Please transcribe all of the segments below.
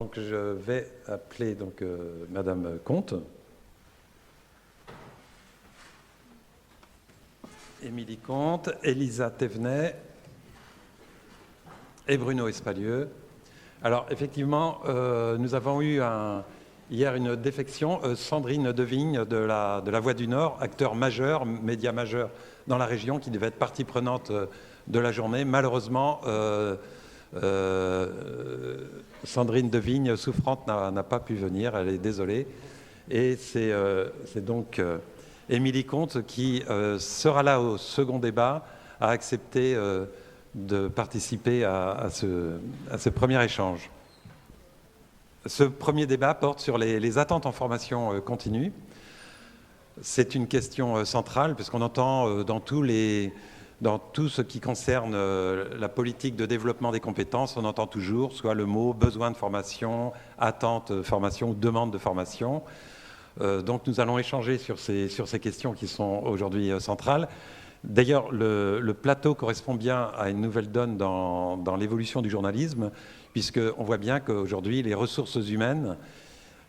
Donc je vais appeler Madame Comte, Émilie Comte, Elisa Thévenet et Bruno Espalieu. Alors effectivement, nous avons eu hier une défection. Sandrine Devigne de la Voix du Nord, acteur majeur, média majeur dans la région, qui devait être partie prenante de la journée. Malheureusement, Sandrine Devigne, souffrante, n'a pas pu venir, elle est désolée. Et c'est donc Émilie Comte qui sera là au second débat, a accepté de participer à ce premier échange. Ce premier débat porte sur les attentes en formation continue. C'est une question centrale, puisqu'on entend dans tout ce qui concerne la politique de développement des compétences, on entend toujours soit le mot besoin de formation, attente de formation ou demande de formation. Donc nous allons échanger sur ces questions qui sont aujourd'hui centrales. D'ailleurs, le plateau correspond bien à une nouvelle donne dans l'évolution du journalisme, puisqu'on voit bien qu'aujourd'hui, les ressources humaines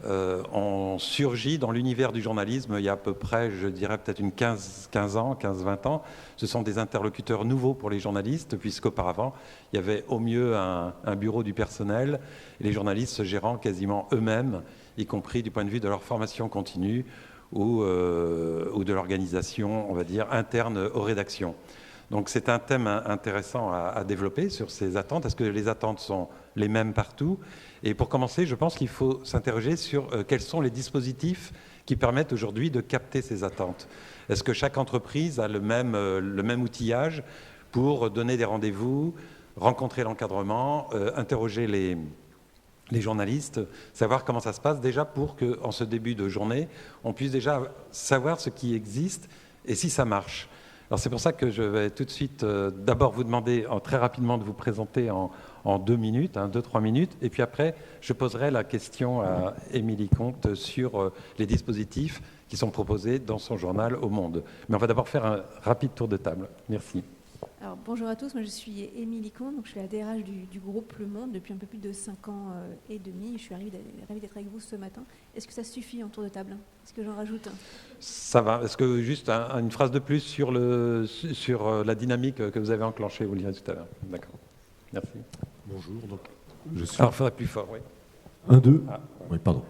ont surgi dans l'univers du journalisme il y a à peu près, je dirais peut-être 15-20 ans. Ce sont des interlocuteurs nouveaux pour les journalistes, puisqu'auparavant, il y avait au mieux un bureau du personnel, et les journalistes se gérant quasiment eux-mêmes, y compris du point de vue de leur formation continue ou de l'organisation, on va dire, interne aux rédactions. Donc c'est un thème intéressant à développer sur ces attentes. Est-ce que les attentes sont les mêmes partout ? Et pour commencer, je pense qu'il faut s'interroger sur quels sont les dispositifs qui permettent aujourd'hui de capter ces attentes. Est-ce que chaque entreprise a le même outillage pour donner des rendez-vous, rencontrer l'encadrement, interroger les journalistes, savoir comment ça se passe déjà pour qu'en ce début de journée, on puisse déjà savoir ce qui existe et si ça marche. Alors c'est pour ça que je vais tout de suite d'abord vous demander très rapidement de vous présenter en 2 minutes, 2-3 minutes, et puis après je poserai la question à Émilie Comte sur les dispositifs qui sont proposés dans son journal au Monde. Mais on va d'abord faire un rapide tour de table. Merci. Alors, bonjour à tous, moi je suis Émilie Comte, donc je suis la DRH du groupe Le Monde depuis un peu plus de 5 ans et demi. Je suis ravie d'être avec vous ce matin. Est-ce que ça suffit en tour de table ? Est-ce que j'en rajoute ? Ça va. Est-ce que juste une phrase de plus sur la dynamique que vous avez enclenchée, vous le direz tout à l'heure. D'accord. Merci. Bonjour. Donc, je suis... Alors, il faudrait plus fort, oui. 1, 2. Ah. Oui, pardon.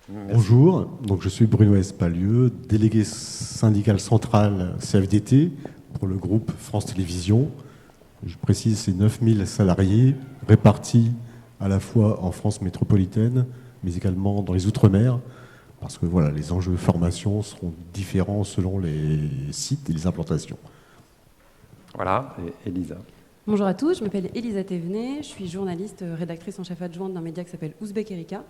Merci. Bonjour. Donc, je suis Bruno Espalieu, délégué syndical central CFDT pour le groupe France Télévisions. Je précise, c'est 9000 salariés répartis à la fois en France métropolitaine, mais également dans les Outre-mer, parce que voilà, les enjeux de formation seront différents selon les sites et les implantations. Voilà, et Elisa. Bonjour à tous, je m'appelle Elisa Thévenet, je suis journaliste, rédactrice en chef adjointe d'un média qui s'appelle Ouzbek Erika.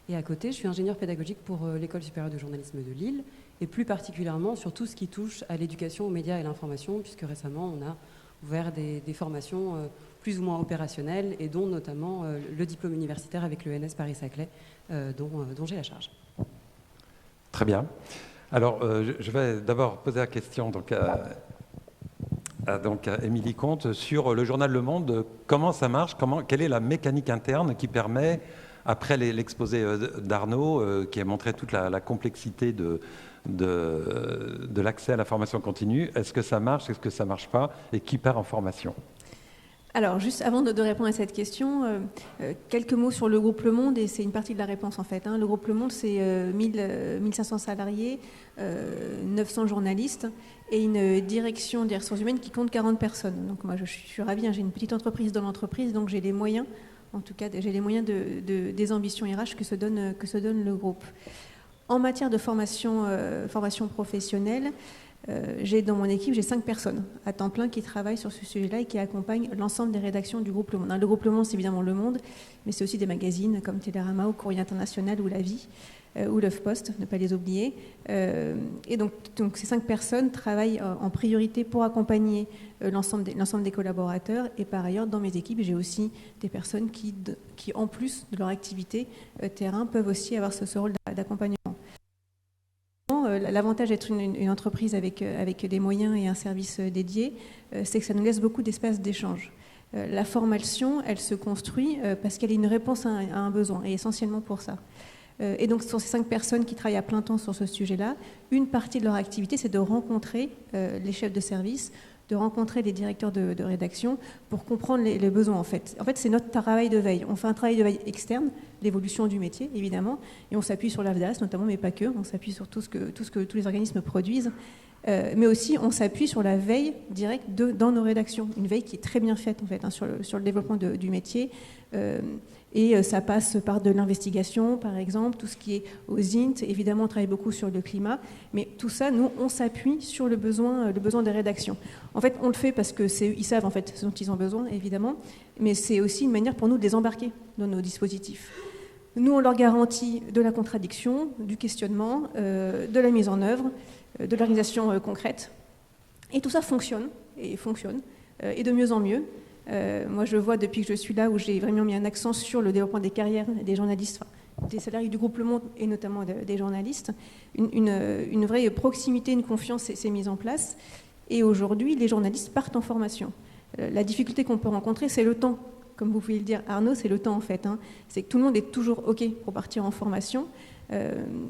Et à côté, je suis ingénieure pédagogique pour l'École supérieure de journalisme de Lille, et plus particulièrement sur tout ce qui touche à l'éducation aux médias et l'information, puisque récemment, on a ouvert des formations plus ou moins opérationnelles, et dont notamment le diplôme universitaire avec l'ENS Paris-Saclay, dont j'ai la charge. Très bien. Alors, je vais d'abord poser la question à Émilie Comte sur le journal Le Monde. Comment ça marche ? Quelle est la mécanique interne qui permet, après l'exposé d'Arnaud, qui a montré toute la complexité de l'accès à la formation continue, est-ce que ça marche, est-ce que ça ne marche pas, et qui perd en formation ? Alors, juste avant de répondre à cette question, quelques mots sur le groupe Le Monde, et c'est une partie de la réponse en fait. Le groupe Le Monde, c'est 1500 salariés, 900 journalistes et une direction des ressources humaines qui compte 40 personnes. Donc moi, je suis ravie, j'ai une petite entreprise dans l'entreprise, donc j'ai les moyens, en tout cas, j'ai les moyens des ambitions RH que se donne le groupe. En matière de formation professionnelle, j'ai dans mon équipe, j'ai 5 personnes à temps plein qui travaillent sur ce sujet-là et qui accompagnent l'ensemble des rédactions du groupe Le Monde. Le groupe Le Monde, c'est évidemment Le Monde, mais c'est aussi des magazines comme Télérama ou Courrier International ou La Vie ou l'Œuf-Post, ne pas les oublier. Et donc ces 5 personnes travaillent en priorité pour accompagner l'ensemble des collaborateurs. Et par ailleurs, dans mes équipes, j'ai aussi des personnes qui en plus de leur activité terrain, peuvent aussi avoir ce rôle d'accompagnement. L'avantage d'être une entreprise avec des moyens et un service dédié, c'est que ça nous laisse beaucoup d'espace d'échange. La formation, elle se construit parce qu'elle est une réponse à un besoin, et essentiellement pour ça. Et donc, sur ces 5 personnes qui travaillent à plein temps sur ce sujet-là, une partie de leur activité, c'est de rencontrer les chefs de service, de rencontrer les directeurs de rédaction pour comprendre les besoins, en fait. En fait, c'est notre travail de veille. On fait un travail de veille externe, l'évolution du métier, évidemment, et on s'appuie sur l'AFDAS, notamment, mais pas que. On s'appuie sur tout ce que tous les organismes produisent. Mais aussi, on s'appuie sur la veille directe dans nos rédactions. Une veille qui est très bien faite, en fait, hein, sur le développement du métier. Et ça passe par de l'investigation, par exemple, tout ce qui est aux INT. Évidemment, on travaille beaucoup sur le climat. Mais tout ça, nous, on s'appuie sur le besoin des rédactions. En fait, on le fait parce qu'ils savent, en fait, ce dont ils ont besoin, évidemment. Mais c'est aussi une manière pour nous de les embarquer dans nos dispositifs. Nous, on leur garantit de la contradiction, du questionnement, de la mise en œuvre, de l'organisation concrète. Et tout ça fonctionne, et de mieux en mieux. Moi, je vois depuis que je suis là où j'ai vraiment mis un accent sur le développement des carrières des journalistes, des salariés du groupe Le Monde et notamment des journalistes. Une vraie proximité, une confiance s'est mise en place. Et aujourd'hui, les journalistes partent en formation. La difficulté qu'on peut rencontrer, c'est le temps. Comme vous pouvez le dire, Arnaud, c'est le temps en fait. Hein. C'est que tout le monde est toujours OK pour partir en formation.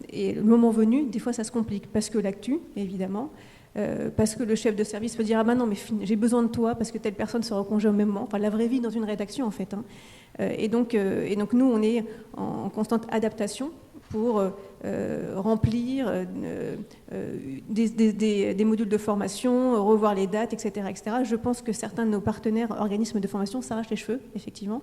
Et le moment venu, des fois, ça se complique. Parce que l'actu, évidemment. Parce que le chef de service peut dire « Ah ben non, mais j'ai besoin de toi parce que telle personne sera au congé au même moment. » Enfin, la vraie vie dans une rédaction, en fait. Hein. Et donc, nous, on est en constante adaptation pour remplir des modules de formation, revoir les dates, etc., etc. Je pense que certains de nos partenaires organismes de formation s'arrachent les cheveux, effectivement,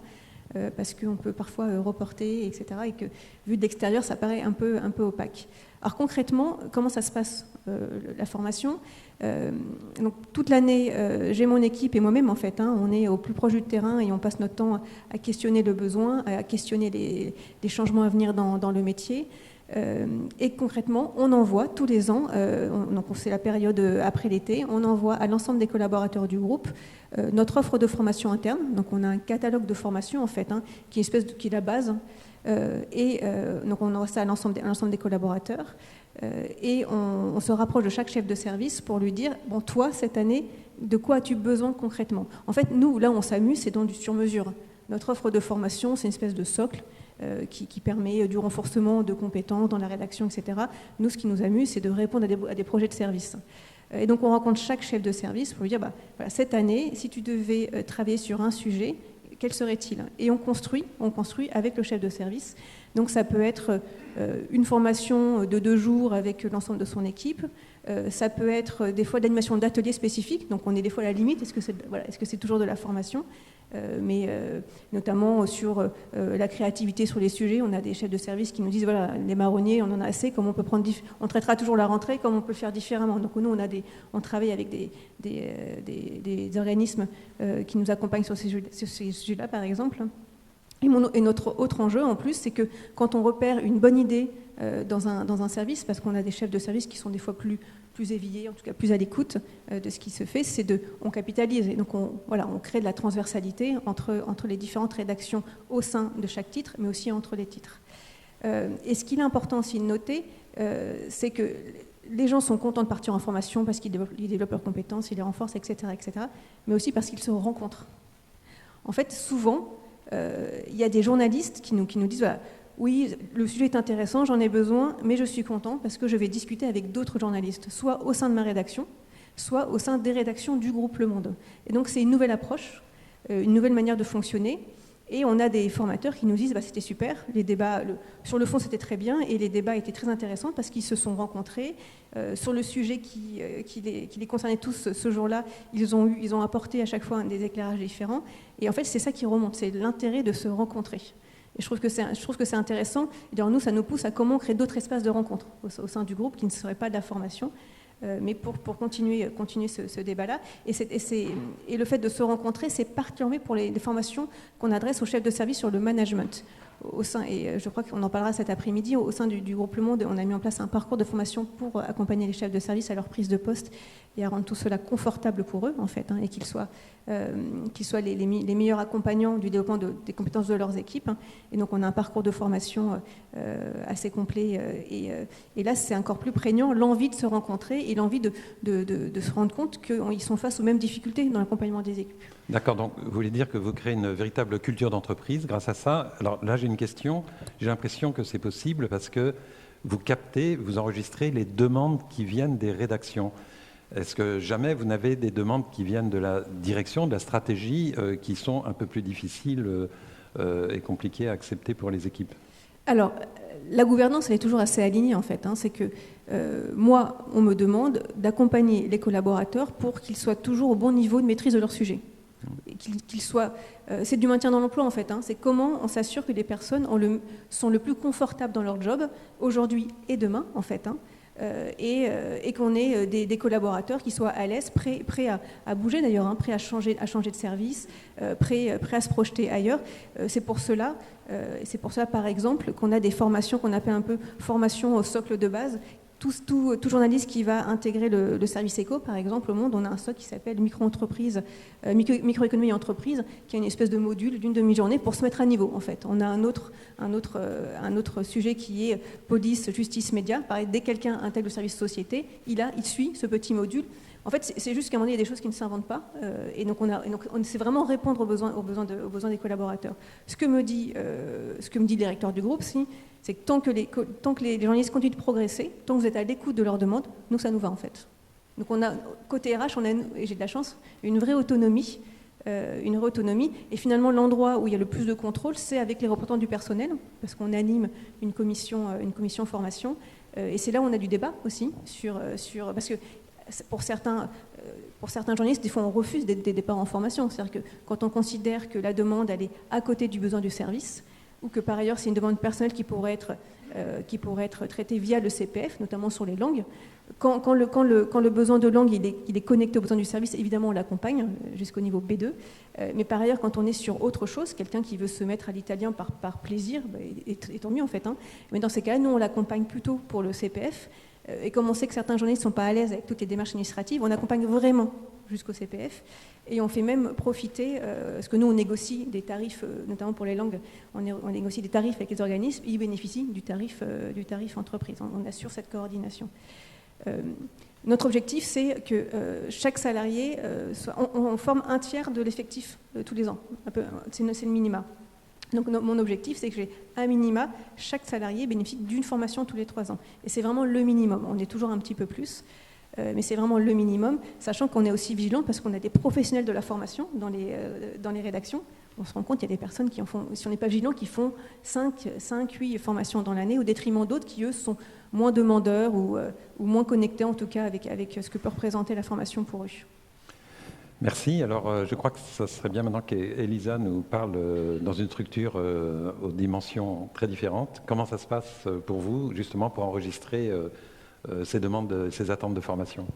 parce qu'on peut parfois reporter, etc., et que, vu de l'extérieur, ça paraît un peu opaque. Alors concrètement, comment ça se passe, la formation ? Donc, toute l'année, j'ai mon équipe et moi-même, en fait, hein, on est au plus proche du terrain et on passe notre temps à questionner le besoin, à questionner les changements à venir dans le métier. Et concrètement, on envoie tous les ans, donc c'est la période après l'été, on envoie à l'ensemble des collaborateurs du groupe notre offre de formation interne. Donc on a un catalogue de formation, en fait, hein, qui est la base. Donc on envoie ça à l'ensemble des collaborateurs et on se rapproche de chaque chef de service pour lui dire « Bon, toi, cette année, de quoi as-tu besoin concrètement ?» En fait, nous, là, on s'amuse, c'est dans du sur-mesure. Notre offre de formation, c'est une espèce de socle qui permet du renforcement de compétences dans la rédaction, etc. Nous, ce qui nous amuse, c'est de répondre à des projets de service. Et donc, on rencontre chaque chef de service pour lui dire voilà, cette année, si tu devais travailler sur un sujet, quel serait-il ? Et on construit avec le chef de service. Donc, ça peut être une formation de 2 jours avec l'ensemble de son équipe. Ça peut être des fois de l'animation d'ateliers spécifiques. Donc, on est des fois à la limite. Est-ce que c'est toujours de la formation ? Mais notamment sur la créativité sur les sujets, on a des chefs de service qui nous disent voilà, les marronniers, on en a assez, comment on traitera toujours la rentrée, comment on peut le faire différemment. Donc nous, on travaille avec des organismes qui nous accompagnent sur ces sujets-là, par exemple. Et notre autre enjeu, en plus, c'est que quand on repère une bonne idée dans un service, parce qu'on a des chefs de service qui sont des fois plus éveillés, en tout cas plus à l'écoute de ce qui se fait, on capitalise. Et donc, on crée de la transversalité entre les différentes rédactions au sein de chaque titre, mais aussi entre les titres. Et ce qu'il est important aussi de noter, c'est que les gens sont contents de partir en formation parce qu'ils développent leurs compétences, ils les renforcent, etc., mais aussi parce qu'ils se rencontrent. En fait, souvent, il y a des journalistes qui nous disent voilà, oui, le sujet est intéressant, j'en ai besoin, mais je suis content parce que je vais discuter avec d'autres journalistes, soit au sein de ma rédaction, soit au sein des rédactions du groupe Le Monde. Et donc c'est une nouvelle approche, une nouvelle manière de fonctionner. Et on a des formateurs qui nous disent c'était super, les débats, sur le fond c'était très bien, et les débats étaient très intéressants parce qu'ils se sont rencontrés. Sur le sujet qui les concernait tous ce jour-là, ils ont apporté à chaque fois des éclairages différents. Et en fait, c'est ça qui remonte, c'est l'intérêt de se rencontrer. Et je trouve que c'est intéressant. Et d'ailleurs, nous, ça nous pousse à comment créer d'autres espaces de rencontre au sein du groupe qui ne seraient pas de la formation, mais pour continuer ce débat-là. Et le fait de se rencontrer, c'est particulièrement pour les formations qu'on adresse aux chefs de service sur le management. Et je crois qu'on en parlera cet après-midi, au sein du groupe Le Monde, on a mis en place un parcours de formation pour accompagner les chefs de service à leur prise de poste. et à rendre tout cela confortable pour eux, en fait, et qu'ils soient les meilleurs accompagnants du développement des compétences de leurs équipes. Et donc, on a un parcours de formation assez complet. Et là, c'est encore plus prégnant, l'envie de se rencontrer et l'envie de se rendre compte qu'ils sont face aux mêmes difficultés dans l'accompagnement des équipes. D'accord, donc vous voulez dire que vous créez une véritable culture d'entreprise grâce à ça. Alors là, j'ai une question. J'ai l'impression que c'est possible parce que vous captez, vous enregistrez les demandes qui viennent des rédactions. Est-ce que jamais vous n'avez des demandes qui viennent de la direction, de la stratégie, qui sont un peu plus difficiles et compliquées à accepter pour les équipes ? Alors, la gouvernance, elle est toujours assez alignée, en fait. C'est que moi, on me demande d'accompagner les collaborateurs pour qu'ils soient toujours au bon niveau de maîtrise de leur sujet. C'est du maintien dans l'emploi, en fait. C'est comment on s'assure que les personnes sont le plus confortables dans leur job, aujourd'hui et demain, en fait. Et qu'on ait des collaborateurs qui soient à l'aise, prêts à bouger d'ailleurs, prêts à changer de service, prêts à se projeter ailleurs. C'est pour cela, par exemple, qu'on a des formations qu'on appelle un peu formation au socle de base. Tout journaliste qui va intégrer le service éco, par exemple, au Monde, on a un socle qui s'appelle microéconomie et entreprise, qui est une espèce de module d'une demi-journée pour se mettre à niveau, en fait. On a un autre sujet qui est police, justice, médias. Pareil, dès que quelqu'un intègre le service société, il suit ce petit module. En fait, c'est juste qu'à un moment donné, il y a des choses qui ne s'inventent pas. Et donc, on sait vraiment répondre aux besoins des collaborateurs. Ce que me dit le directeur du groupe, c'est que tant que les journalistes continuent de progresser, tant que vous êtes à l'écoute de leurs demandes, nous, ça nous va, en fait. Donc, côté RH, et j'ai de la chance, une vraie autonomie. Et finalement, l'endroit où il y a le plus de contrôle, c'est avec les représentants du personnel, parce qu'on anime une commission formation. Et c'est là où on a du débat aussi, parce que pour certains journalistes, des fois, on refuse des départs en formation. C'est-à-dire que quand on considère que la demande, elle est à côté du besoin du service, ou que par ailleurs, c'est une demande personnelle qui pourrait être traitée via le CPF, notamment sur les langues. Quand le besoin de langue il est connecté au besoin du service, évidemment, on l'accompagne jusqu'au niveau B2. Mais par ailleurs, quand on est sur autre chose, quelqu'un qui veut se mettre à l'italien par plaisir, et tant mieux en fait. Mais dans ces cas-là, nous, on l'accompagne plutôt pour le CPF. Et comme on sait que certains journalistes ne sont pas à l'aise avec toutes les démarches administratives, on accompagne vraiment jusqu'au CPF. Et on fait même profiter, parce que nous, on négocie des tarifs, notamment pour les langues, on négocie des tarifs avec les organismes, ils bénéficient du tarif entreprise. On assure cette coordination. Notre objectif, c'est que chaque salarié, on forme un tiers de l'effectif tous les ans. C'est le minima. Donc mon objectif, c'est que j'ai un minima, chaque salarié bénéficie d'une formation tous les 3 ans. Et c'est vraiment le minimum. On est toujours un petit peu plus, mais c'est vraiment le minimum, sachant qu'on est aussi vigilant parce qu'on a des professionnels de la formation dans les rédactions. On se rend compte qu'il y a des personnes qui en font, si on n'est pas vigilant, qui font 8 formations dans l'année, au détriment d'autres qui, eux, sont moins demandeurs ou moins connectés, en tout cas, avec ce que peut représenter la formation pour eux. Merci. Alors, je crois que ce serait bien maintenant qu'Elisa nous parle dans une structure aux dimensions très différentes. Comment ça se passe pour vous, justement, pour enregistrer ces demandes, ces attentes de formation ?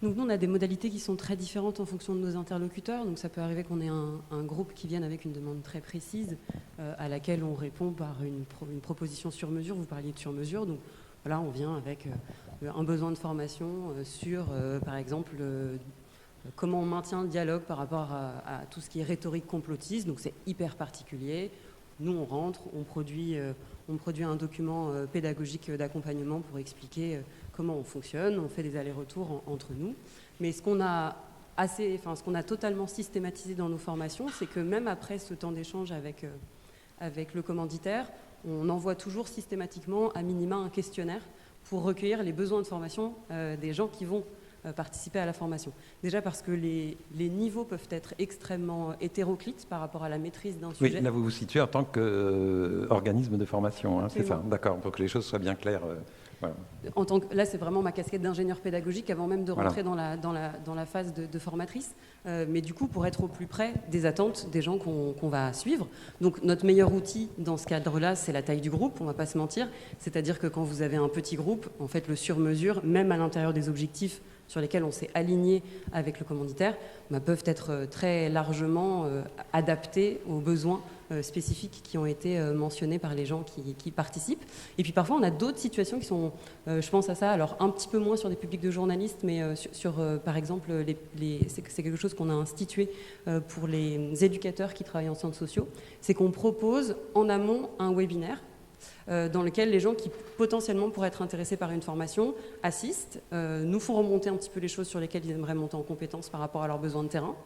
Donc nous, on a des modalités qui sont très différentes en fonction de nos interlocuteurs. Donc ça peut arriver qu'on ait un groupe qui vienne avec une demande très précise à laquelle on répond par une proposition sur mesure. Vous parliez de sur mesure. Donc voilà, on vient avec un besoin de formation sur, par exemple, comment on maintient le dialogue par rapport à tout ce qui est rhétorique complotiste. Donc c'est hyper particulier. Nous, on rentre, on produit un document pédagogique d'accompagnement pour expliquer comment on fonctionne. On fait des allers-retours entre nous. Mais ce qu'on a totalement systématisé dans nos formations, c'est que même après ce temps d'échange avec le commanditaire, on envoie toujours systématiquement à minima un questionnaire pour recueillir les besoins de formation des gens qui vont participer à la formation. Déjà parce que les niveaux peuvent être extrêmement hétéroclites par rapport à la maîtrise d'un sujet. Oui, là vous vous situez en tant qu'organisme de formation, c'est ça, d'accord, pour que les choses soient bien claires. Voilà. Là, c'est vraiment ma casquette d'ingénieur pédagogique avant même de rentrer dans la phase de formatrice. Mais du coup, pour être au plus près des attentes des gens qu'on va suivre. Donc, notre meilleur outil dans ce cadre-là, c'est la taille du groupe, on ne va pas se mentir. C'est-à-dire que quand vous avez un petit groupe, en fait, le sur-mesure, même à l'intérieur des objectifs sur lesquels on s'est aligné avec le commanditaire peuvent être très largement adaptés aux besoins spécifiques qui ont été mentionnés par les gens qui participent. Et puis parfois, on a d'autres situations qui sont, je pense à ça, alors un petit peu moins sur des publics de journalistes, mais sur par exemple, c'est quelque chose qu'on a institué pour les éducateurs qui travaillent en centres sociaux, c'est qu'on propose en amont un webinaire dans lequel les gens qui potentiellement pourraient être intéressés par une formation assistent, nous font remonter un petit peu les choses sur lesquelles ils aimeraient monter en compétences par rapport à leurs besoins de terrain,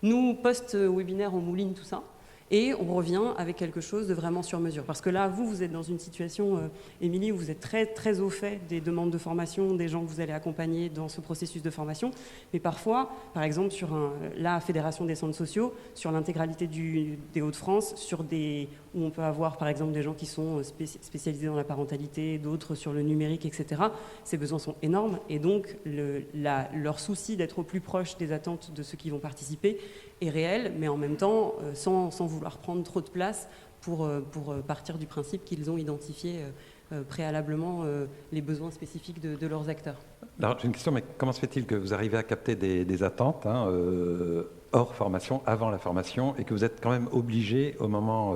nous post-webinaire, on mouline tout ça, et on revient avec quelque chose de vraiment sur mesure. Parce que là, vous êtes dans une situation, Émilie, où vous êtes très, très au fait des demandes de formation, des gens que vous allez accompagner dans ce processus de formation. Mais parfois, par exemple, sur la Fédération des centres sociaux, sur l'intégralité des Hauts-de-France, où on peut avoir, par exemple, des gens qui sont spécialisés dans la parentalité, d'autres sur le numérique, etc. Ces besoins sont énormes. Et donc, leur souci d'être au plus proche des attentes de ceux qui vont participer est réel, mais en même temps, sans vouloir prendre trop de place pour partir du principe qu'ils ont identifié préalablement les besoins spécifiques de leurs acteurs. Alors, j'ai une question, mais comment se fait-il que vous arrivez à capter des attentes hors formation, avant la formation, et que vous êtes quand même obligé, au moment,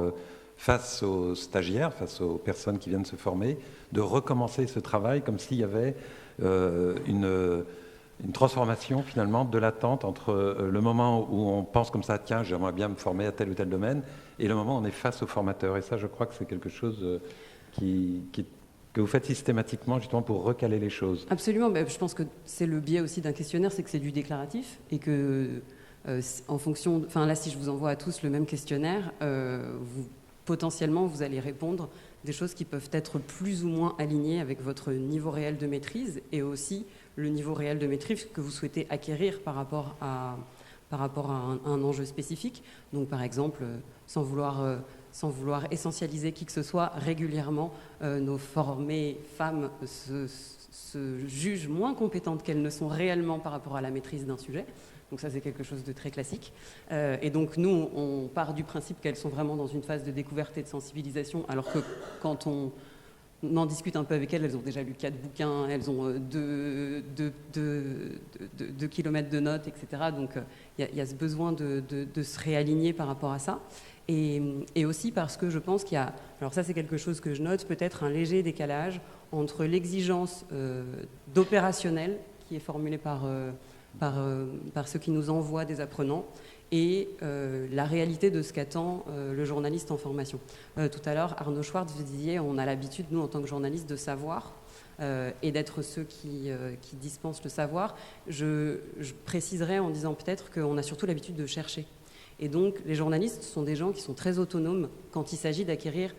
face aux stagiaires, face aux personnes qui viennent se former, de recommencer ce travail comme s'il y avait une transformation finalement de l'attente entre le moment où on pense comme ça, tiens, j'aimerais bien me former à tel ou tel domaine, et le moment où on est face au formateur. Et ça, je crois que c'est quelque chose que vous faites systématiquement justement pour recaler les choses. Absolument, mais je pense que c'est le biais aussi d'un questionnaire, c'est que c'est du déclaratif, et que en fonction, là, si je vous envoie à tous le même questionnaire, potentiellement, vous allez répondre des choses qui peuvent être plus ou moins alignées avec votre niveau réel de maîtrise, et aussi le niveau réel de maîtrise que vous souhaitez acquérir par rapport à un enjeu spécifique. Donc par exemple, sans vouloir essentialiser qui que ce soit, régulièrement, nos formées femmes se jugent moins compétentes qu'elles ne sont réellement par rapport à la maîtrise d'un sujet. Donc ça, c'est quelque chose de très classique. Et donc nous, on part du principe qu'elles sont vraiment dans une phase de découverte et de sensibilisation, alors que quand on en discute un peu avec elles, elles ont déjà lu 4 bouquins, elles ont 2 kilomètres de notes, etc. Donc il y a ce besoin de se réaligner par rapport à ça. Et aussi parce que je pense qu'il y a, alors ça c'est quelque chose que je note, peut-être un léger décalage entre l'exigence d'opérationnel qui est formulée par ceux qui nous envoient des apprenants et la réalité de ce qu'attend le journaliste en formation. Tout à l'heure, Arnaud Schwartz, vous disiez, on a l'habitude, nous, en tant que journalistes, de savoir et d'être ceux qui dispensent le savoir. Je préciserai en disant peut-être qu'on a surtout l'habitude de chercher. Et donc, les journalistes sont des gens qui sont très autonomes quand il s'agit d'acquérir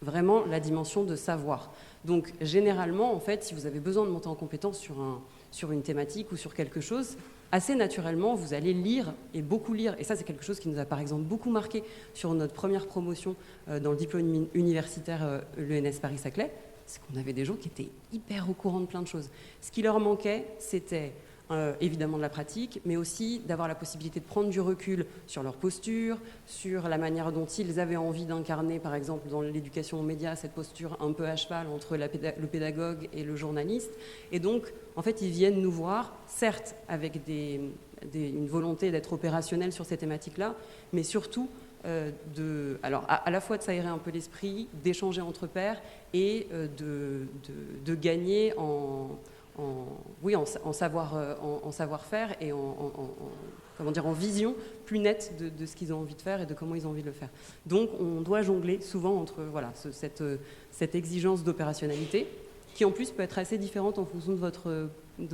vraiment la dimension de savoir. Donc, généralement, en fait, si vous avez besoin de monter en compétence sur une thématique ou sur quelque chose, assez naturellement, vous allez lire et beaucoup lire. Et ça, c'est quelque chose qui nous a, par exemple, beaucoup marqué sur notre première promotion dans le diplôme universitaire l'ENS Paris-Saclay. C'est qu'on avait des gens qui étaient hyper au courant de plein de choses. Ce qui leur manquait, c'était évidemment de la pratique, mais aussi d'avoir la possibilité de prendre du recul sur leur posture, sur la manière dont ils avaient envie d'incarner, par exemple, dans l'éducation aux médias, cette posture un peu à cheval entre le pédagogue et le journaliste. Et donc, en fait, ils viennent nous voir, certes, avec une volonté d'être opérationnels sur ces thématiques-là, mais surtout alors à la fois de s'aérer un peu l'esprit, d'échanger entre pairs et de gagner en savoir-faire et en vision plus nette de ce qu'ils ont envie de faire et de comment ils ont envie de le faire. Donc on doit jongler souvent entre cette exigence d'opérationnalité qui en plus peut être assez différente en fonction de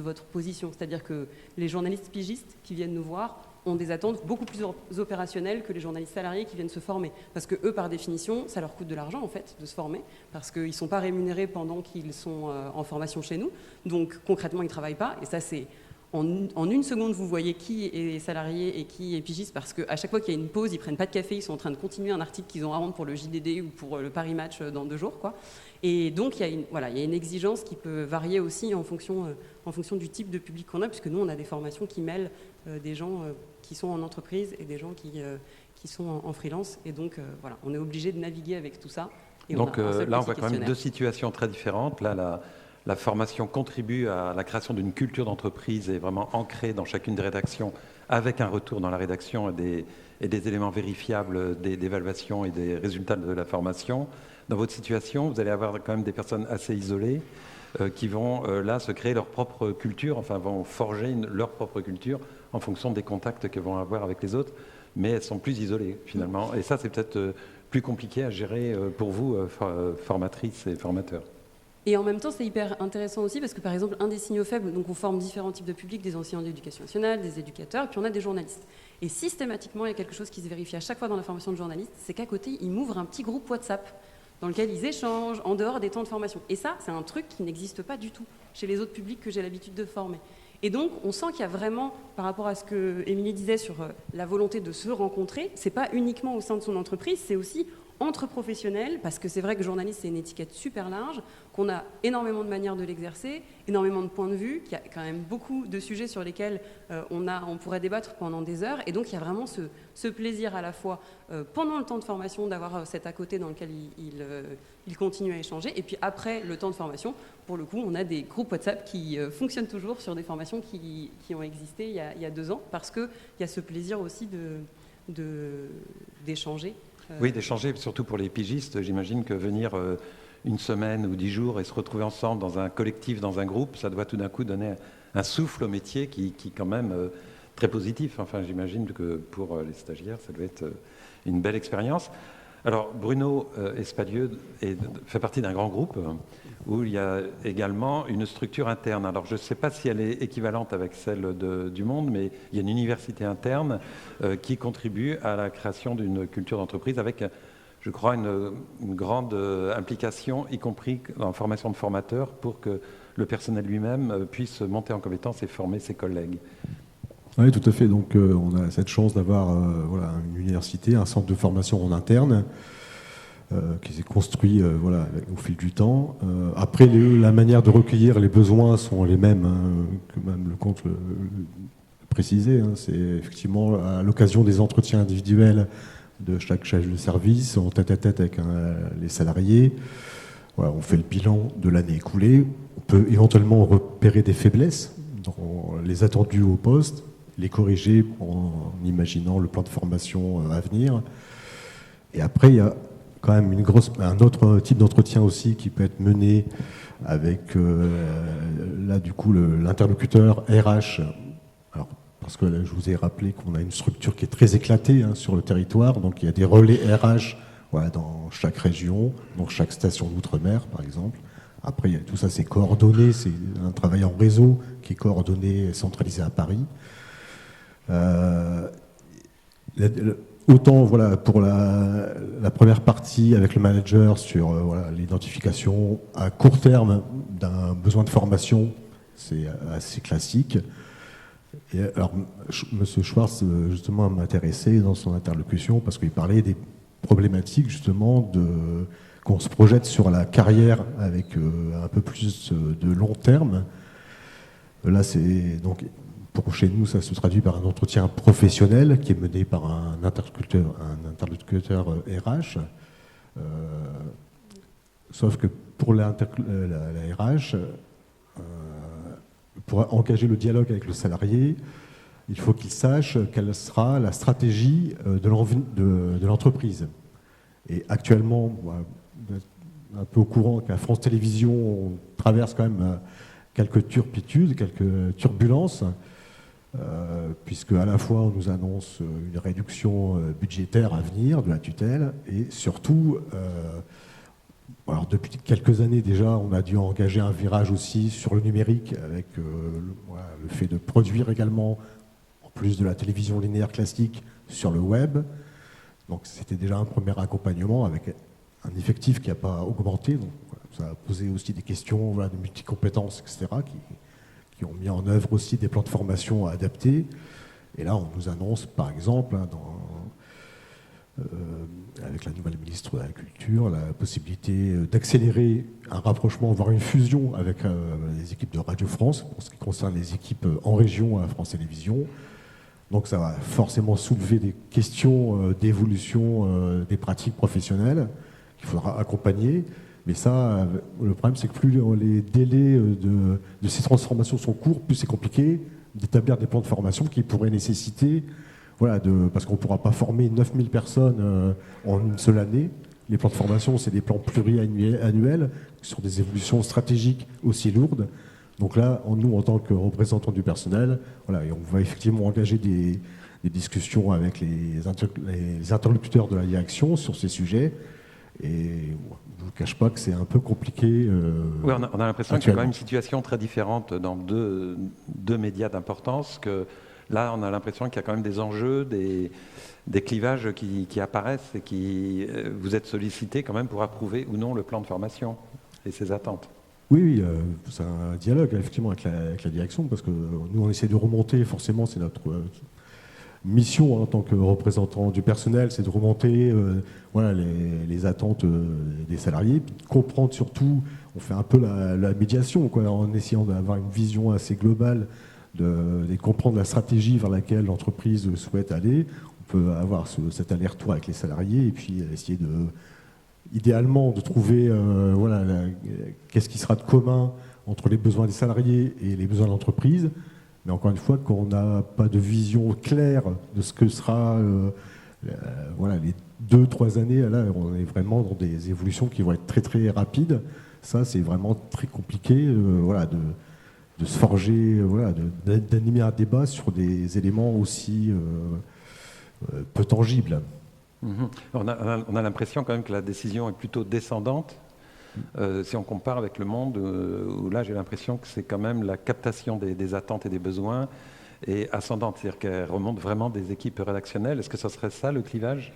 votre position. C'est-à-dire que les journalistes pigistes qui viennent nous voir ont des attentes beaucoup plus opérationnelles que les journalistes salariés qui viennent se former. Parce que eux, par définition, ça leur coûte de l'argent, en fait, de se former, parce qu'ils ne sont pas rémunérés pendant qu'ils sont en formation chez nous. Donc, concrètement, ils ne travaillent pas. Et ça, c'est... En une seconde, vous voyez qui est salarié et qui est pigiste, parce qu'à chaque fois qu'il y a une pause, ils ne prennent pas de café, ils sont en train de continuer un article qu'ils ont à rendre pour le JDD ou pour le Paris Match dans 2 jours, quoi. Et donc, il y a une exigence qui peut varier aussi en fonction du type de public qu'on a, puisque nous, on a des formations qui mêlent des gens qui sont en entreprise et des gens qui sont en freelance. Et donc, on est obligé de naviguer avec tout ça. Et donc là, on voit quand même 2 situations très différentes. Là, la formation contribue à la création d'une culture d'entreprise et vraiment ancrée dans chacune des rédactions, avec un retour dans la rédaction et des éléments vérifiables d'évaluation et des résultats de la formation. Dans votre situation, vous allez avoir quand même des personnes assez isolées qui vont là se créer leur propre culture, enfin vont forger leur propre culture en fonction des contacts qu'elles vont avoir avec les autres, mais elles sont plus isolées finalement. Et ça, c'est peut-être plus compliqué à gérer pour vous, formatrices et formateurs. Et en même temps, c'est hyper intéressant aussi parce que, par exemple, un des signaux faibles, donc on forme différents types de publics, des enseignants d'éducation nationale, des éducateurs, et puis on a des journalistes. Et systématiquement, il y a quelque chose qui se vérifie à chaque fois dans la formation de journaliste, c'est qu'à côté, ils m'ouvrent un petit groupe WhatsApp dans lequel ils échangent en dehors des temps de formation. Et ça, c'est un truc qui n'existe pas du tout chez les autres publics que j'ai l'habitude de former. Et donc, on sent qu'il y a vraiment, par rapport à ce que Émilie disait sur la volonté de se rencontrer, c'est pas uniquement au sein de son entreprise, c'est aussi entre professionnels, parce que c'est vrai que journaliste, c'est une étiquette super large, qu'on a énormément de manières de l'exercer, énormément de points de vue, qu'il y a quand même beaucoup de sujets sur lesquels on pourrait débattre pendant des heures, et donc il y a vraiment ce plaisir à la fois pendant le temps de formation d'avoir cet à côté dans lequel il continue à échanger, et puis après le temps de formation, pour le coup, on a des groupes WhatsApp qui fonctionnent toujours sur des formations qui ont existé il y a 2 ans, parce qu'il y a ce plaisir aussi d'échanger. Oui, d'échanger, surtout pour les pigistes. J'imagine que venir une semaine ou 10 jours et se retrouver ensemble dans un collectif, dans un groupe, ça doit tout d'un coup donner un souffle au métier qui quand même très positif. Enfin, j'imagine que pour les stagiaires, ça doit être une belle expérience. Alors, Bruno Espalieu fait partie d'un grand groupe où il y a également une structure interne. Alors, je ne sais pas si elle est équivalente avec celle du Monde, mais il y a une université interne qui contribue à la création d'une culture d'entreprise avec, je crois, une grande implication, y compris en formation de formateurs, pour que le personnel lui-même puisse monter en compétence et former ses collègues. Oui, tout à fait. Donc, on a cette chance d'avoir une université, un centre de formation en interne qui s'est construit au fil du temps. Après, la manière de recueillir les besoins sont les mêmes, que même le compte le précisait. C'est effectivement à l'occasion des entretiens individuels de chaque chef de service, en tête-à-tête avec les salariés. Voilà, on fait le bilan de l'année écoulée. On peut éventuellement repérer des faiblesses dans les attendus au poste, les corriger en imaginant le plan de formation à venir. Et après, il y a quand même un autre type d'entretien aussi qui peut être mené avec là du coup l'interlocuteur RH. Alors, parce que là, je vous ai rappelé qu'on a une structure qui est très éclatée sur le territoire, donc il y a des relais RH dans chaque région, dans chaque station d'outre-mer par exemple. Après, tout ça c'est coordonné, c'est un travail en réseau qui est coordonné et centralisé à Paris. Autant pour la première partie avec le manager sur l'identification à court terme d'un besoin de formation, c'est assez classique. Et alors, M. Schwartz justement m'intéressait dans son interlocution parce qu'il parlait des problématiques justement qu'on se projette sur la carrière avec un peu plus de long terme. Là, c'est donc pour chez nous, ça se traduit par un entretien professionnel qui est mené par un interlocuteur RH. Sauf que pour la RH, pour engager le dialogue avec le salarié, il faut qu'il sache quelle sera la stratégie de l'entreprise. Et actuellement, vous êtes un peu au courant qu'à France Télévisions, on traverse quand même quelques turpitudes, quelques turbulences, puisque à la fois on nous annonce une réduction budgétaire à venir de la tutelle, et surtout, alors depuis quelques années déjà, on a dû engager un virage aussi sur le numérique avec le fait de produire également, en plus de la télévision linéaire classique, sur le web. Donc c'était déjà un premier accompagnement avec un effectif qui n'a pas augmenté. Donc, ça a posé aussi des questions de multicompétences, etc., qui ont mis en œuvre aussi des plans de formation adaptés. Et là, on nous annonce, par exemple, avec la nouvelle ministre de la Culture, la possibilité d'accélérer un rapprochement, voire une fusion avec les équipes de Radio France, pour ce qui concerne les équipes en région à France Télévisions. Donc ça va forcément soulever des questions d'évolution des pratiques professionnelles qu'il faudra accompagner. Mais ça, le problème, c'est que plus les délais de ces transformations sont courts, plus c'est compliqué d'établir des plans de formation qui pourraient nécessiter, voilà, parce qu'on ne pourra pas former 9000 personnes en une seule année. Les plans de formation, c'est des plans pluriannuels sur des évolutions stratégiques aussi lourdes. Donc là, nous, en tant que représentants du personnel, voilà, et on va effectivement engager des discussions avec les interlocuteurs de la direction sur ces sujets. Et je ne vous cache pas que c'est un peu compliqué. Oui, on a l'impression qu'il y a quand même une situation très différente dans deux médias d'importance. Que là, on a l'impression qu'il y a quand même des enjeux, des clivages qui apparaissent et qui vous êtes sollicités quand même pour approuver ou non le plan de formation et ses attentes. Oui, c'est un dialogue effectivement avec la direction, parce que nous, on essaie de remonter, forcément, c'est notre mission en tant que représentant du personnel, c'est de remonter voilà, les attentes des salariés, puis de comprendre surtout, on fait un peu la médiation, quoi, en essayant d'avoir une vision assez globale, de comprendre la stratégie vers laquelle l'entreprise souhaite aller. On peut avoir cet aller-retour avec les salariés et puis essayer idéalement de trouver voilà, qu'est-ce qui sera de commun entre les besoins des salariés et les besoins de l'entreprise. Mais encore une fois, quand on n'a pas de vision claire de ce que sera voilà, les 2-3 années, là, on est vraiment dans des évolutions qui vont être très très rapides. Ça, c'est vraiment très compliqué voilà, de se forger, voilà, d'animer un débat sur des éléments aussi peu tangibles. On a l'impression quand même que la décision est plutôt descendante. Si on compare avec le monde, où là j'ai l'impression que c'est quand même la captation des attentes et des besoins est ascendante, c'est-à-dire qu'elle remonte vraiment des équipes rédactionnelles. Est-ce que ça serait ça le clivage ?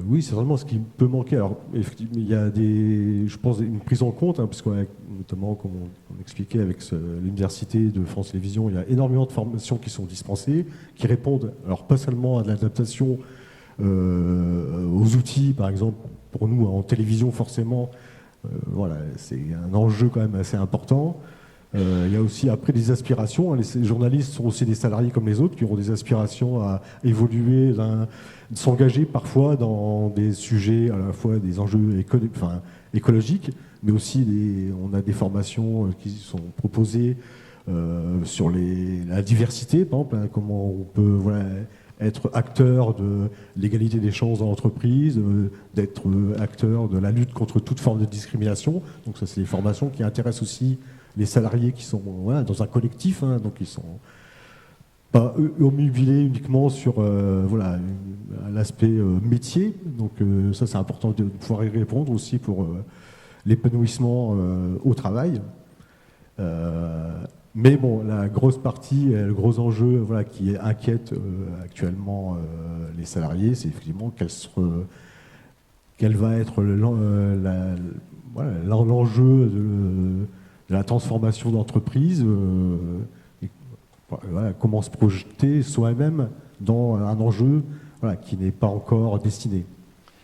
Oui, c'est vraiment ce qui peut manquer. Alors, effectivement, il y a je pense, une prise en compte, hein, puisque notamment, comme on expliquait avec l'Université de France Télévisions, il y a énormément de formations qui sont dispensées, qui répondent, alors pas seulement à de l'adaptation aux outils, par exemple, pour nous, en télévision, forcément, voilà, c'est un enjeu quand même assez important. Il y a aussi après des aspirations. Hein, les journalistes sont aussi des salariés comme les autres qui auront des aspirations à évoluer, de s'engager parfois dans des sujets à la fois des enjeux écologiques, mais aussi on a des formations qui sont proposées sur la diversité, par exemple, hein, comment on peut voilà, être acteur de l'égalité des chances dans l'entreprise, d'être acteur de la lutte contre toute forme de discrimination. Donc ça, c'est des formations qui intéressent aussi les salariés qui sont voilà, dans un collectif, hein, donc ils sont pas omnubilés uniquement sur voilà, l'aspect métier. Donc ça, c'est important de pouvoir y répondre aussi pour l'épanouissement au travail. Mais bon, la grosse partie, le gros enjeu voilà, qui inquiète actuellement les salariés, c'est effectivement quel va être l'enjeu de la transformation d'entreprise, voilà, comment se projeter soi-même dans un enjeu voilà, qui n'est pas encore destiné.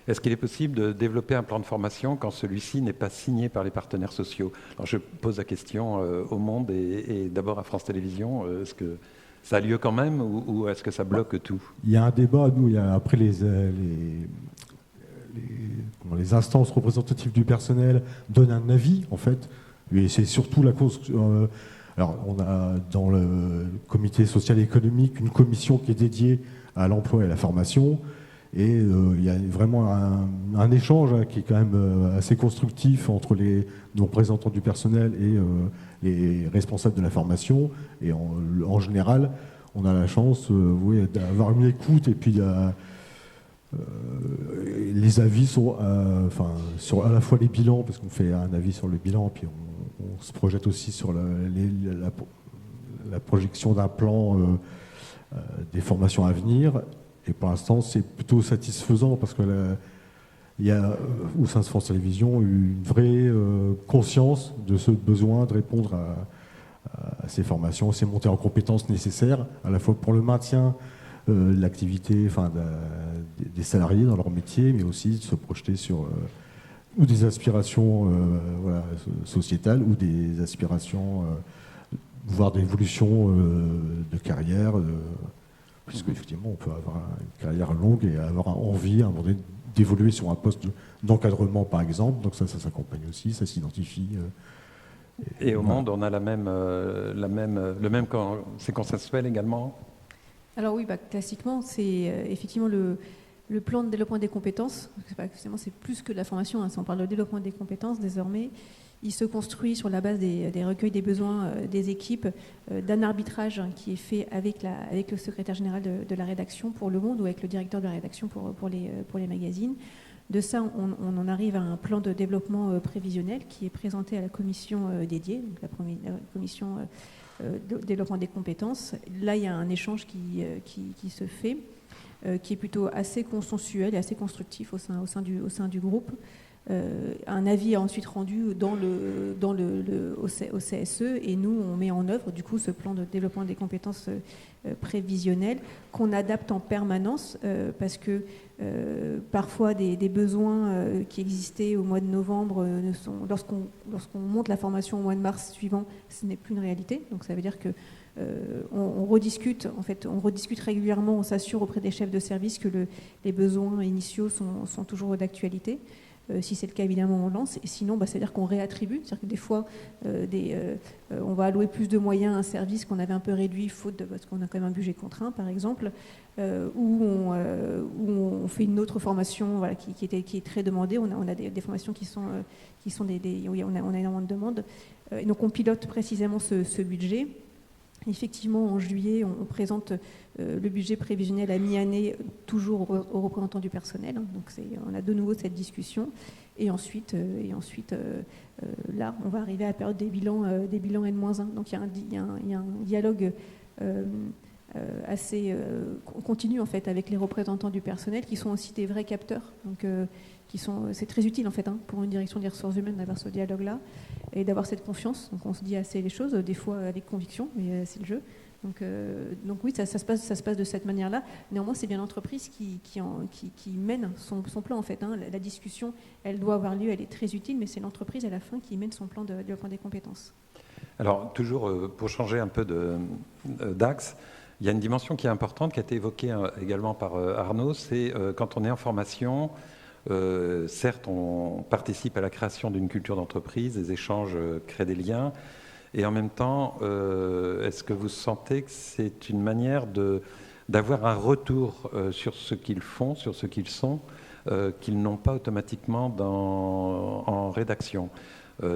Est-ce qu'il est possible de développer un plan de formation quand celui-ci n'est pas signé par les partenaires sociaux ? Alors je pose la question au Monde et d'abord à France Télévisions. Est-ce que ça a lieu quand même ou est-ce que ça bloque tout ? Il y a un débat, nous, après les instances représentatives du personnel donnent un avis, en fait. Et c'est surtout alors, on a dans le comité social et économique une commission qui est dédiée à l'emploi et à la formation. Et il y a vraiment un échange hein, qui est quand même assez constructif entre nos représentants du personnel et les responsables de la formation. Et en général, on a la chance oui, d'avoir une écoute et puis les avis sont sur à la fois les bilans, parce qu'on fait un avis sur le bilan, puis on se projette aussi sur la projection d'un plan des formations à venir. Et pour l'instant, c'est plutôt satisfaisant parce que il y a au sein de France Télévisions une vraie conscience de ce besoin de répondre à ces formations, ces montées en compétences nécessaires, à la fois pour le maintien de l'activité des salariés dans leur métier, mais aussi de se projeter sur ou des aspirations voilà, sociétales ou des aspirations, voire d'évolution de carrière, puisque effectivement on peut avoir une carrière longue et avoir envie à un moment donné d'évoluer sur un poste d'encadrement, par exemple. Donc ça s'accompagne aussi, ça s'identifie. Et au voilà. Monde, on a c'est consensuel également. Alors oui, classiquement, c'est effectivement le plan de développement des compétences. Finalement, c'est plus que de la formation, hein, si on parle de développement des compétences désormais. Il se construit sur la base des recueils des besoins des équipes, d'un arbitrage qui est fait avec le secrétaire général de la rédaction pour Le Monde ou avec le directeur de la rédaction pour les magazines. De ça, on en arrive à un plan de développement prévisionnel qui est présenté à la commission dédiée, donc la commission de développement des compétences. Là, il y a un échange qui se fait, qui est plutôt assez consensuel et assez constructif au sein du groupe. Un avis est ensuite rendu au CSE et nous, on met en œuvre du coup ce plan de développement des compétences prévisionnelles qu'on adapte en permanence parce que parfois des besoins qui existaient au mois de novembre, lorsqu'on monte la formation au mois de mars suivant, ce n'est plus une réalité. Donc ça veut dire que on rediscute régulièrement, on s'assure auprès des chefs de service que les besoins initiaux sont toujours d'actualité. Si c'est le cas, évidemment, on lance. Et sinon, c'est-à-dire qu'on réattribue. C'est-à-dire que des fois, on va allouer plus de moyens à un service qu'on avait un peu réduit, parce qu'on a quand même un budget contraint, par exemple, où on fait une autre formation qui est très demandée. On a des formations qui sont où on a énormément de demandes. Et donc, on pilote précisément ce budget. Effectivement, en juillet, on présente le budget prévisionnel à mi-année, toujours aux représentants du personnel. Donc, on a de nouveau cette discussion. Et ensuite, là, on va arriver à la période des bilans N-1. Donc, il y a un dialogue assez continu, en fait, avec les représentants du personnel, qui sont aussi des vrais capteurs. Donc, c'est très utile, en fait, pour une direction des ressources humaines d'avoir ce dialogue-là et d'avoir cette confiance. Donc on se dit assez les choses, des fois avec conviction, mais c'est le jeu. Donc oui, ça se passe de cette manière-là. Néanmoins, c'est bien l'entreprise qui mène son plan, en fait. La discussion, elle doit avoir lieu, elle est très utile, mais c'est l'entreprise à la fin qui mène son plan de développement des compétences. Alors, toujours pour changer un peu d'axe, il y a une dimension qui est importante, qui a été évoquée également par Arnaud, c'est quand on est en formation. Certes, on participe à la création d'une culture d'entreprise, des échanges créent des liens, et en même temps, est-ce que vous sentez que c'est une manière d'avoir un retour sur ce qu'ils font, sur ce qu'ils sont, qu'ils n'ont pas automatiquement en rédaction?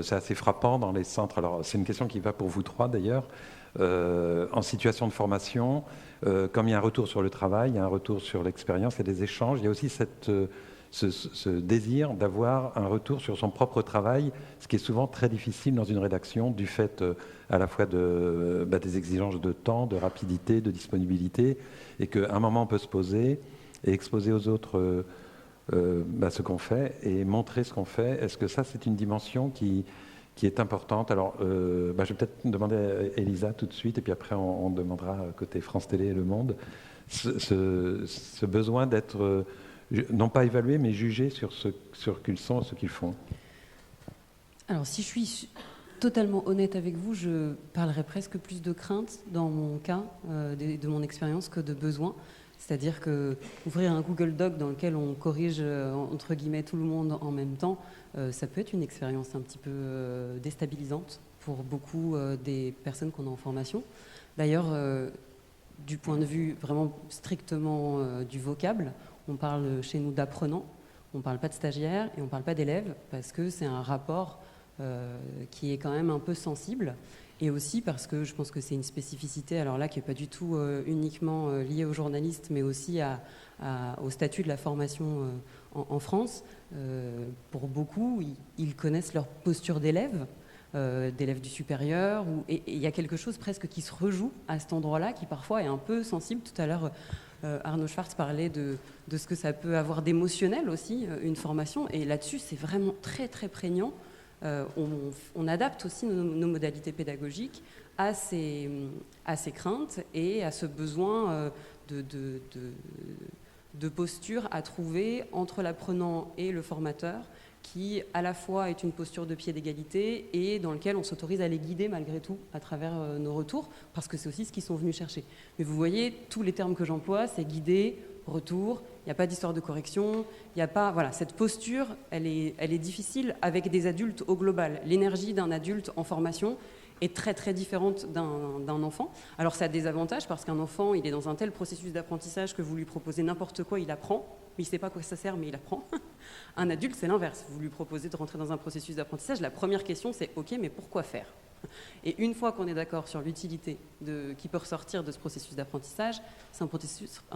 C'est assez frappant dans les centres. Alors, c'est une question qui va pour vous trois d'ailleurs. En situation de formation, comme il y a un retour sur le travail, il y a un retour sur l'expérience, il y a des échanges, il y a aussi ce désir d'avoir un retour sur son propre travail, ce qui est souvent très difficile dans une rédaction du fait à la fois des exigences de temps, de rapidité, de disponibilité, et qu'à un moment on peut se poser et exposer aux autres ce qu'on fait et montrer ce qu'on fait. Est-ce que ça, c'est une dimension qui est importante? Alors, je vais peut-être demander à Elisa tout de suite, et puis après on demandera côté France Télé et Le Monde, ce besoin d'être... non pas évaluer, mais juger sur ce qu'ils sont et ce qu'ils font. Alors, si je suis totalement honnête avec vous, je parlerai presque plus de crainte dans mon cas, de mon expérience, que de besoin. C'est-à-dire qu'ouvrir un Google Doc dans lequel on corrige, entre guillemets, tout le monde en même temps, ça peut être une expérience un petit peu déstabilisante pour beaucoup des personnes qu'on a en formation. D'ailleurs, du point de vue vraiment strictement du vocable, on parle chez nous d'apprenants, on ne parle pas de stagiaires et on ne parle pas d'élèves parce que c'est un rapport qui est quand même un peu sensible, et aussi parce que je pense que c'est une spécificité, alors là qui n'est pas du tout uniquement liée aux journalistes, mais aussi au statut de la formation en France. Pour beaucoup, ils connaissent leur posture d'élève du supérieur, et il y a quelque chose presque qui se rejoue à cet endroit-là, qui parfois est un peu sensible. Tout à l'heure, Arnaud Schwartz parlait de ce que ça peut avoir d'émotionnel aussi, une formation, et là-dessus c'est vraiment très très prégnant. On adapte aussi nos modalités pédagogiques à ces craintes et à ce besoin de posture à trouver entre l'apprenant et le formateur, qui à la fois est une posture de pied d'égalité et dans lequel on s'autorise à les guider malgré tout à travers nos retours, parce que c'est aussi ce qu'ils sont venus chercher. Mais vous voyez, tous les termes que j'emploie, c'est guider, retour, il n'y a pas d'histoire de correction, il n'y a pas... Voilà, cette posture, elle est difficile avec des adultes au global. L'énergie d'un adulte en formation est très très différente d'un enfant. Alors ça a des avantages parce qu'un enfant, il est dans un tel processus d'apprentissage que vous lui proposez n'importe quoi, il apprend. Il ne sait pas à quoi ça sert, mais il apprend. Un adulte, c'est l'inverse. Vous lui proposez de rentrer dans un processus d'apprentissage. La première question, c'est « Ok, mais pourquoi faire ?» Et une fois qu'on est d'accord sur l'utilité qui peut ressortir de ce processus d'apprentissage, c'est un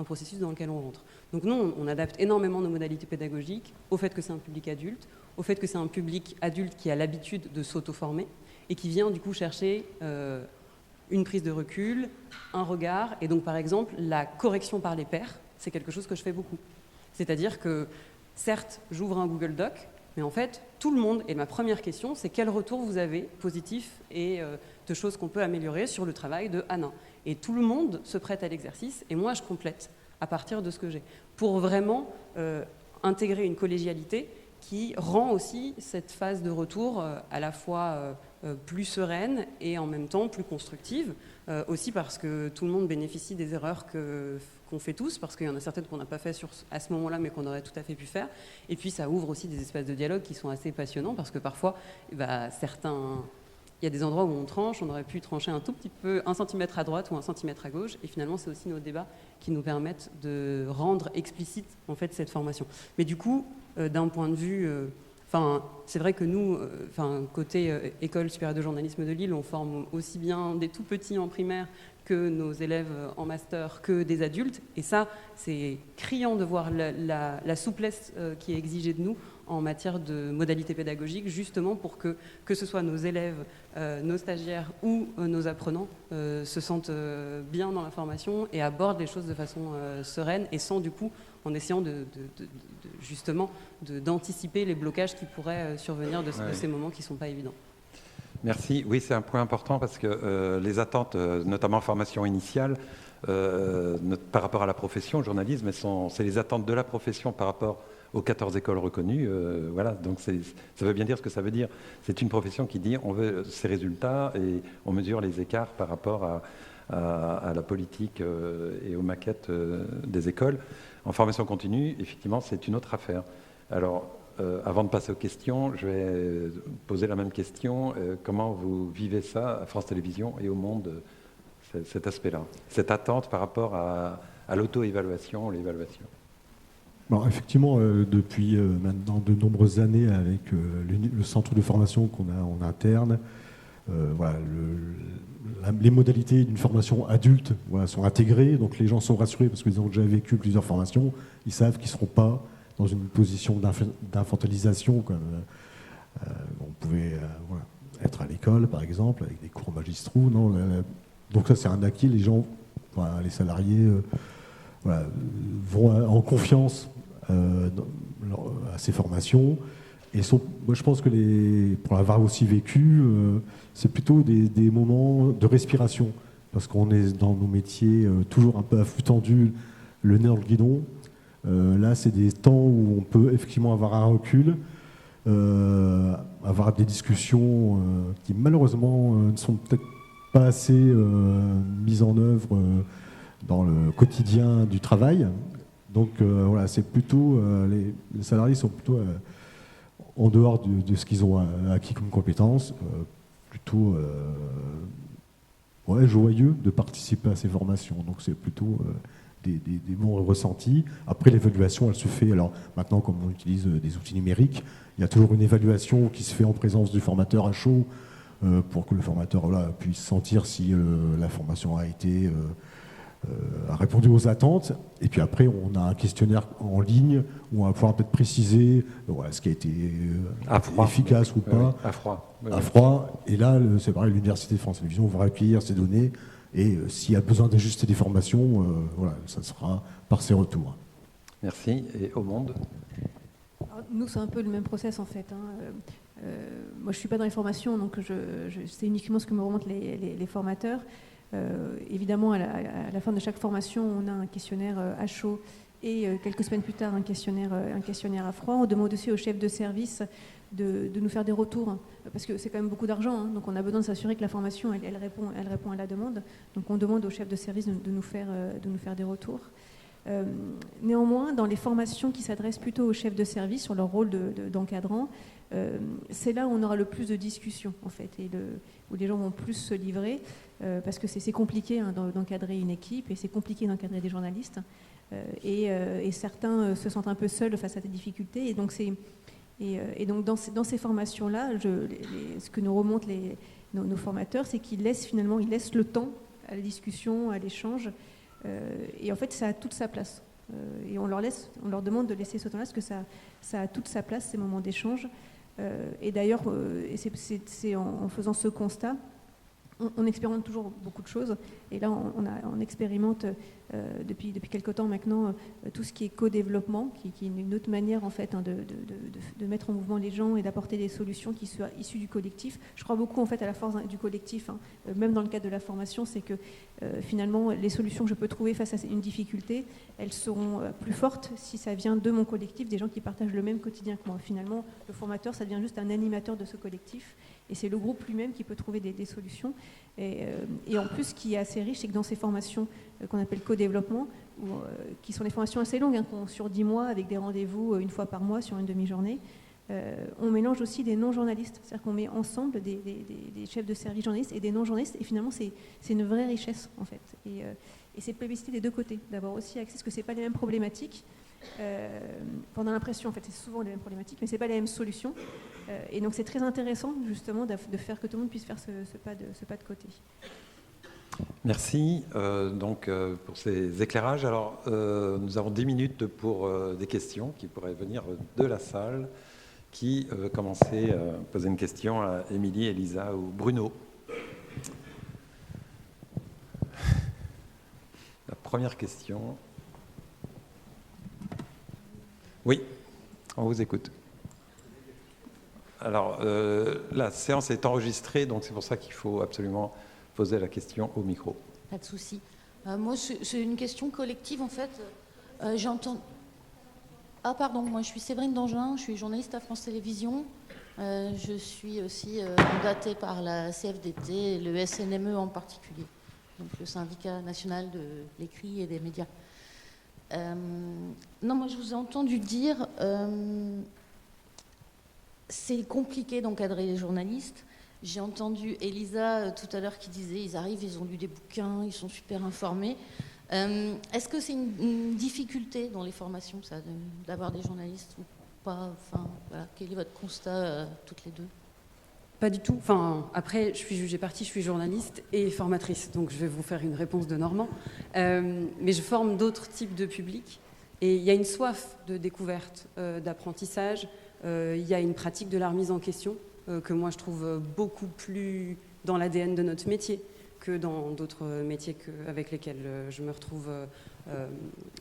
processus dans lequel on rentre. Donc nous, on adapte énormément nos modalités pédagogiques au fait que c'est un public adulte, au fait que c'est un public adulte qui a l'habitude de s'auto-former et qui vient du coup chercher une prise de recul, un regard. Et donc, par exemple, la correction par les pairs, c'est quelque chose que je fais beaucoup. C'est-à-dire que, certes, j'ouvre un Google Doc, mais en fait, tout le monde, et ma première question, c'est quel retour vous avez, positif, et de choses qu'on peut améliorer sur le travail de Anna. Et tout le monde se prête à l'exercice, et moi, je complète à partir de ce que j'ai, pour vraiment intégrer une collégialité qui rend aussi cette phase de retour à la fois plus sereine et en même temps plus constructive, aussi parce que tout le monde bénéficie des erreurs qu'on fait tous, parce qu'il y en a certaines qu'on n'a pas fait à ce moment-là, mais qu'on aurait tout à fait pu faire. Et puis ça ouvre aussi des espaces de dialogue qui sont assez passionnants, parce que parfois, il y a des endroits où on tranche, on aurait pu trancher un tout petit peu, 1 centimètre à droite ou 1 centimètre à gauche, et finalement c'est aussi nos débats qui nous permettent de rendre explicite en fait cette formation. Mais du coup, d'un point de vue... c'est vrai que nous, côté École supérieure de journalisme de Lille, on forme aussi bien des tout petits en primaire que nos élèves en master, que des adultes. Et ça, c'est criant de voir la souplesse qui est exigée de nous en matière de modalités pédagogiques, justement pour que ce soit nos élèves, nos stagiaires ou nos apprenants se sentent bien dans la formation et abordent les choses de façon sereine et sans du coup, en essayant justement d'anticiper les blocages qui pourraient survenir de ces moments qui ne sont pas évidents. Merci. Oui, c'est un point important parce que les attentes, notamment en formation initiale, par rapport à la profession, au journalisme, c'est les attentes de la profession par rapport aux 14 écoles reconnues. Voilà, donc ça veut bien dire ce que ça veut dire. C'est une profession qui dit on veut ces résultats et on mesure les écarts par rapport à la politique et aux maquettes des écoles. En formation continue, effectivement, c'est une autre affaire. Alors, avant de passer aux questions, je vais poser la même question. Comment vous vivez ça à France Télévisions et au Monde, cet aspect-là, cette attente par rapport à l'auto-évaluation, l'évaluation? Alors, effectivement, depuis maintenant de nombreuses années, avec le centre de formation qu'on a en interne, les modalités d'une formation adulte sont intégrées, donc les gens sont rassurés parce qu'ils ont déjà vécu plusieurs formations, ils savent qu'ils ne seront pas dans une position d'infantilisation comme on pouvait être à l'école, par exemple, avec des cours magistraux. Non, donc ça, c'est un acquis. Les gens, les salariés, vont en confiance à ces formations. Et moi, je pense que pour l'avoir aussi vécu, c'est plutôt des moments de respiration, parce qu'on est dans nos métiers toujours un peu à flux tendu, le nez dans le guidon. Là, c'est des temps où on peut effectivement avoir un recul, avoir des discussions qui malheureusement ne sont peut-être pas assez mises en œuvre dans le quotidien du travail. Donc c'est plutôt les salariés sont plutôt en dehors de ce qu'ils ont acquis comme compétences, plutôt joyeux de participer à ces formations. Donc c'est plutôt des bons ressentis. Après, l'évaluation, elle se fait, alors maintenant, comme on utilise des outils numériques, il y a toujours une évaluation qui se fait en présence du formateur à chaud pour que le formateur puisse sentir si la formation a répondu aux attentes. Et puis après, on a un questionnaire en ligne où on va pouvoir peut-être préciser ce qui a été efficace ou pas. À froid. À froid. Et là, c'est pareil, l'Université de France Télévisions va recueillir ces données. Et s'il y a besoin d'ajuster des formations, ça sera par ces retours. Merci. Et au Monde? Alors, nous, c'est un peu le même process en fait. Moi, je ne suis pas dans les formations, donc c'est uniquement ce que me remontent les formateurs. Évidemment, à la fin de chaque formation, on a un questionnaire à chaud et quelques semaines plus tard un questionnaire à froid. On demande aussi au chef de service de nous faire des retours, parce que c'est quand même beaucoup d'argent, hein, donc on a besoin de s'assurer que la formation elle répond à la demande. Donc on demande au chef de service de nous faire des retours. Néanmoins, dans les formations qui s'adressent plutôt aux chefs de service sur leur rôle d'encadrant, c'est là où on aura le plus de discussions en fait, et où les gens vont plus se livrer, parce que c'est compliqué hein, d'encadrer une équipe, et c'est compliqué d'encadrer des journalistes, et certains se sentent un peu seuls face à des difficultés, et donc donc dans ces formations-là, ce que nous remontent nos formateurs, c'est qu'ils laissent le temps à la discussion, à l'échange, et en fait ça a toute sa place. Et on leur demande de laisser ce temps-là, parce que ça a toute sa place, ces moments d'échange. Et d'ailleurs, c'est en faisant ce constat, on expérimente toujours beaucoup de choses, et là on expérimente depuis quelque temps maintenant tout ce qui est co-développement, qui est une autre manière en fait hein, de mettre en mouvement les gens et d'apporter des solutions qui soient issues du collectif. Je crois beaucoup en fait à la force du collectif, hein, même dans le cadre de la formation, c'est que finalement les solutions que je peux trouver face à une difficulté, elles seront plus fortes si ça vient de mon collectif, des gens qui partagent le même quotidien que moi. Finalement, le formateur, ça devient juste un animateur de ce collectif. Et c'est le groupe lui-même qui peut trouver des solutions. Et en plus, ce qui est assez riche, c'est que dans ces formations qu'on appelle co-développement, qui sont des formations assez longues, hein, sur 10 mois, avec des rendez-vous une fois par mois sur une demi-journée, on mélange aussi des non-journalistes. C'est-à-dire qu'on met ensemble des chefs de service journalistes et des non-journalistes. Et finalement, c'est une vraie richesse, en fait. Et c'est plébiscité des deux côtés, d'avoir aussi accès, parce que ce n'est pas les mêmes problématiques. Pendant l'impression, en fait, c'est souvent les mêmes problématiques, mais ce n'est pas les mêmes solutions. Et donc c'est très intéressant justement de faire que tout le monde puisse faire ce pas de côté. Merci pour ces éclairages. Alors nous avons 10 minutes pour des questions qui pourraient venir de la salle. Qui veut commencer à poser une question à Émilie, Elisa ou Bruno? La première question. Oui, on vous écoute. Alors, la séance est enregistrée, donc c'est pour ça qu'il faut absolument poser la question au micro. Pas de souci. Moi, c'est une question collective, en fait. J'entends... Ah, pardon, moi, je suis Séverine Dangelin, je suis journaliste à France Télévisions. Je suis aussi mandatée par la CFDT, et le SNME en particulier, donc le syndicat national de l'écrit et des médias. Non, moi, je vous ai entendu dire... c'est compliqué d'encadrer les journalistes. J'ai entendu Elisa tout à l'heure qui disait ils arrivent, ils ont lu des bouquins, ils sont super informés. Est-ce que c'est une difficulté dans les formations, ça, d'avoir des journalistes ou pas? Enfin, voilà. Quel est votre constat, toutes les deux? Pas du tout. Enfin, après, je suis jugée partie, je suis journaliste et formatrice, donc je vais vous faire une réponse de Normand. Mais je forme d'autres types de publics et il y a une soif de découverte, d'apprentissage. Il y a une pratique de la remise en question que moi je trouve beaucoup plus dans l'ADN de notre métier que dans d'autres métiers avec lesquels je me retrouve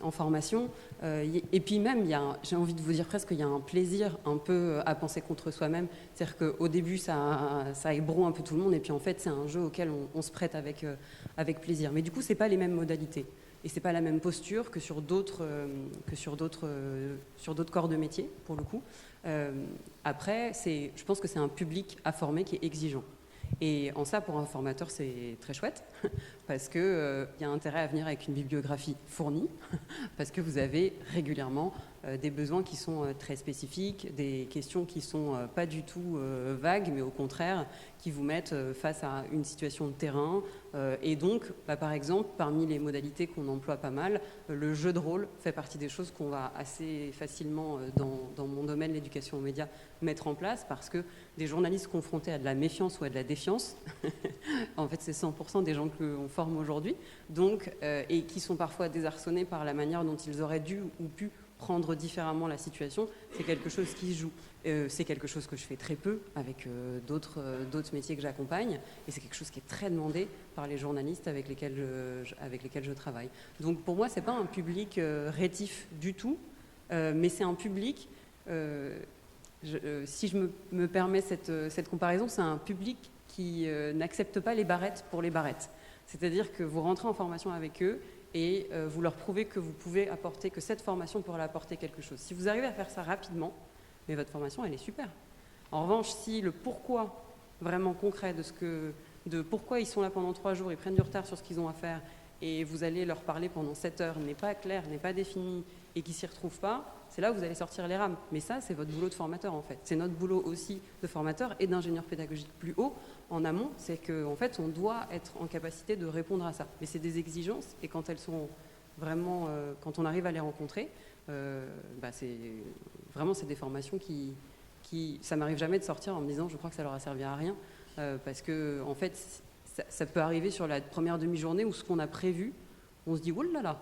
en formation. Et puis même, j'ai envie de vous dire presque qu'il y a un plaisir un peu à penser contre soi-même. C'est-à-dire qu'au début, ça ébroue un peu tout le monde, et puis en fait, c'est un jeu auquel on se prête avec plaisir. Mais du coup, ce n'est pas les mêmes modalités. Et ce n'est pas la même posture que sur d'autres corps de métier, pour le coup. Après, je pense que c'est un public à former qui est exigeant. Et en ça, pour un formateur, c'est très chouette, parce qu'il y a intérêt à venir avec une bibliographie fournie, parce que vous avez régulièrement des besoins qui sont très spécifiques, des questions qui ne sont pas du tout vagues, mais au contraire, qui vous mettent face à une situation de terrain. Et donc, par exemple, parmi les modalités qu'on emploie pas mal, le jeu de rôle fait partie des choses qu'on va assez facilement, dans mon domaine, l'éducation aux médias, mettre en place, parce que des journalistes confrontés à de la méfiance ou à de la défiance, en fait c'est 100% des gens qu'on forme aujourd'hui, donc, et qui sont parfois désarçonnés par la manière dont ils auraient dû ou pu prendre différemment la situation, c'est quelque chose qui se joue. C'est quelque chose que je fais très peu avec d'autres métiers que j'accompagne, et c'est quelque chose qui est très demandé par les journalistes avec lesquels je travaille. Donc pour moi, c'est pas un public rétif du tout, mais c'est un public, si je me permets cette comparaison, c'est un public qui n'accepte pas les barrettes pour les barrettes. C'est-à-dire que vous rentrez en formation avec eux et vous leur prouvez que vous pouvez apporter, que cette formation pourrait apporter quelque chose. Si vous arrivez à faire ça rapidement, mais votre formation, elle est super. En revanche, si le pourquoi vraiment concret de pourquoi ils sont là pendant 3 jours, ils prennent du retard sur ce qu'ils ont à faire, et vous allez leur parler pendant 7 heures, n'est pas clair, n'est pas défini, et qu'ils ne s'y retrouvent pas, c'est là où vous allez sortir les rames. Mais ça, c'est votre boulot de formateur, en fait. C'est notre boulot aussi de formateur et d'ingénieur pédagogique plus haut, en amont, c'est qu'en fait, on doit être en capacité de répondre à ça. Mais c'est des exigences, et quand elles sont vraiment, quand on arrive à les rencontrer, c'est des formations qui ça m'arrive jamais de sortir en me disant je crois que ça leur a servi à rien, parce que en fait ça peut arriver sur la première demi-journée où ce qu'on a prévu, on se dit oh là là,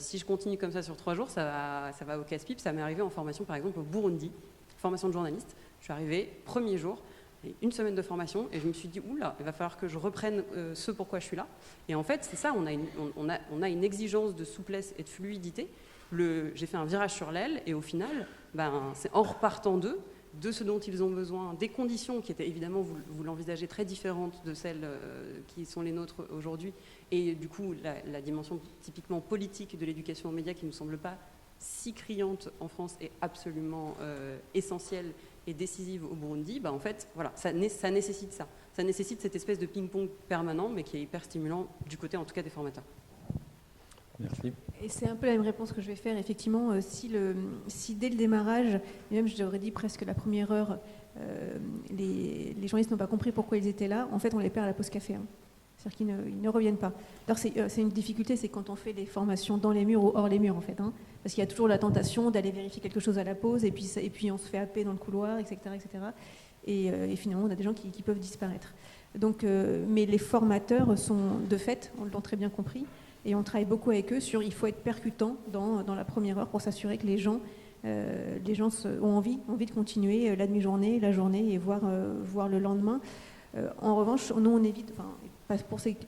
si je continue comme ça sur 3 jours, ça va au casse-pipe. Ça m'est arrivé en formation par exemple au Burundi, formation de journaliste. Je suis arrivée premier jour, et 1 semaine de formation, et je me suis dit oula, il va falloir que je reprenne ce pourquoi je suis là. Et en fait c'est ça, on a une exigence de souplesse et de fluidité. J'ai fait un virage sur l'aile, et au final c'est en repartant d'eux, de ce dont ils ont besoin, des conditions qui étaient évidemment, vous l'envisagez, très différentes de celles qui sont les nôtres aujourd'hui, et du coup la dimension typiquement politique de l'éducation aux médias qui ne nous semble pas si criante en France est absolument essentielle et décisive au Burundi. En fait, voilà, ça nécessite ça. Ça nécessite cette espèce de ping-pong permanent, mais qui est hyper stimulant du côté en tout cas des formateurs. Merci. Et c'est un peu la même réponse que je vais faire. Effectivement, si dès le démarrage, et même je devrais dire presque la première heure, les journalistes n'ont pas compris pourquoi ils étaient là, en fait on les perd à la pause café. C'est-à-dire qu'ils ne reviennent pas. Alors c'est une difficulté, c'est quand on fait des formations dans les murs ou hors les murs en fait. Parce qu'il y a toujours la tentation d'aller vérifier quelque chose à la pause, et puis on se fait happer dans le couloir, etc. Et finalement on a des gens qui peuvent disparaître. Donc, mais les formateurs sont de fait, on l'a très bien compris, et on travaille beaucoup avec eux sur il faut être percutant dans la première heure pour s'assurer que les gens ont envie de continuer la demi-journée, la journée, et voir le lendemain. En revanche, nous on évite,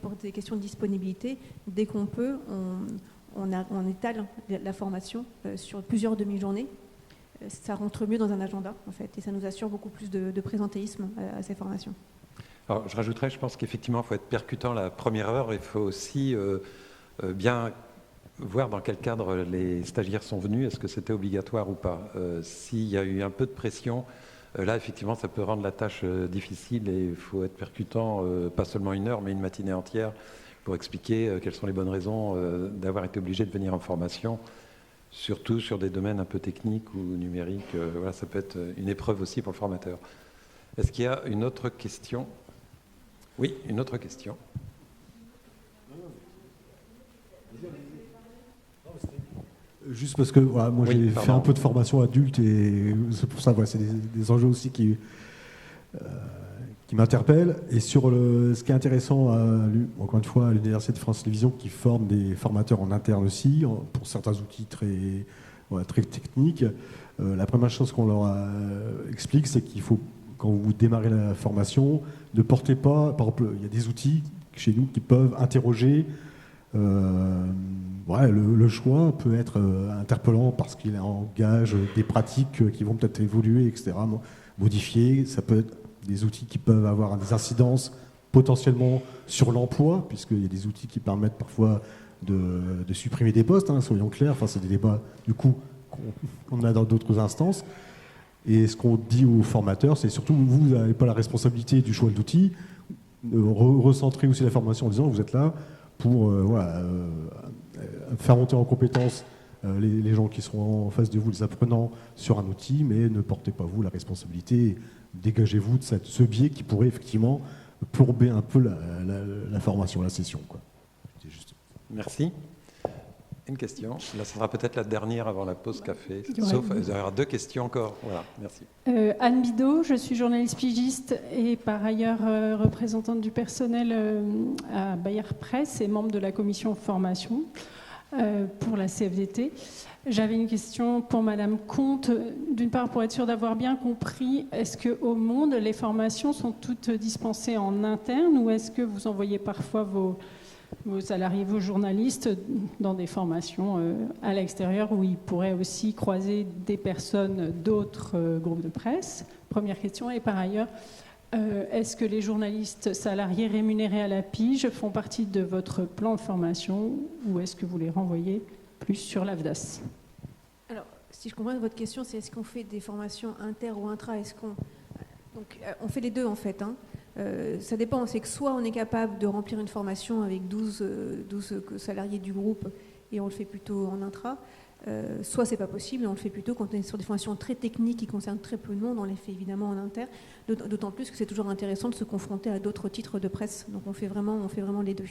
pour des questions de disponibilité, dès qu'on peut, on étale la formation sur plusieurs demi-journées. Ça rentre mieux dans un agenda en fait, et ça nous assure beaucoup plus de présentéisme à ces formations. Alors, je rajouterais, je pense qu'effectivement, il faut être percutant la première heure. Il faut aussi bien voir dans quel cadre les stagiaires sont venus. Est-ce que c'était obligatoire ou pas ? S'il y a eu un peu de pression, là, effectivement, ça peut rendre la tâche difficile, et il faut être percutant, pas seulement 1 heure, mais une matinée entière, pour expliquer quelles sont les bonnes raisons d'avoir été obligé de venir en formation, surtout sur des domaines un peu techniques ou numériques. Voilà, ça peut être une épreuve aussi pour le formateur. Est-ce qu'il y a une autre question ? Oui, une autre question. Juste parce que moi j'ai fait un peu de formation adulte, et c'est pour ça c'est des enjeux aussi qui m'interpellent. Et sur ce qui est intéressant, encore une fois, à l'Université de France Télévisions, qui forme des formateurs en interne aussi, pour certains outils très techniques, la première chose qu'on leur explique, c'est qu'il faut, quand vous démarrez la formation, ne portez pas, par exemple, il y a des outils chez nous qui peuvent interroger. Le choix peut être interpellant parce qu'il engage des pratiques qui vont peut-être évoluer, etc., modifier. Ça peut être des outils qui peuvent avoir des incidences potentiellement sur l'emploi, puisqu'il y a des outils qui permettent parfois de supprimer des postes, soyons clairs. C'est des débats du coup qu'on a dans d'autres instances. Et ce qu'on dit aux formateurs, c'est surtout vous n'avez pas la responsabilité du choix d'outils. Recentrer aussi la formation en disant vous êtes là pour faire monter en compétence les gens qui seront en face de vous, les apprenants, sur un outil, mais ne portez pas vous la responsabilité. Dégagez-vous de ce biais qui pourrait effectivement plomber un peu la formation, la session, quoi. Merci. Une question. Là, ce sera peut-être la dernière avant la pause café. Sauf, il y aura 2 questions encore. Voilà, merci. Anne Bidot, je suis journaliste pigiste et par ailleurs représentante du personnel à Bayer Presse et membre de la commission formation pour la CFDT. J'avais une question pour Madame Comte. D'une part, pour être sûre d'avoir bien compris, est-ce qu'au monde, les formations sont toutes dispensées en interne, ou est-ce que vous envoyez parfois vos salariés, vos journalistes dans des formations à l'extérieur où ils pourraient aussi croiser des personnes d'autres groupes de presse? Première question. Et par ailleurs, Est-ce que les journalistes salariés rémunérés à la pige font partie de votre plan de formation ou est-ce que vous les renvoyez plus sur l'AFDAS? Alors, si je comprends votre question, c'est est-ce qu'on fait des formations inter ou intra? Donc, on fait les deux en fait. Ça dépend. C'est que soit on est capable de remplir une formation avec 12 salariés du groupe et on le fait plutôt en intra. Soit c'est pas possible, on le fait plutôt quand on est sur des formations très techniques qui concernent très peu de monde, on les fait évidemment en inter, d'autant plus que c'est toujours intéressant de se confronter à d'autres titres de presse, donc on fait vraiment les deux.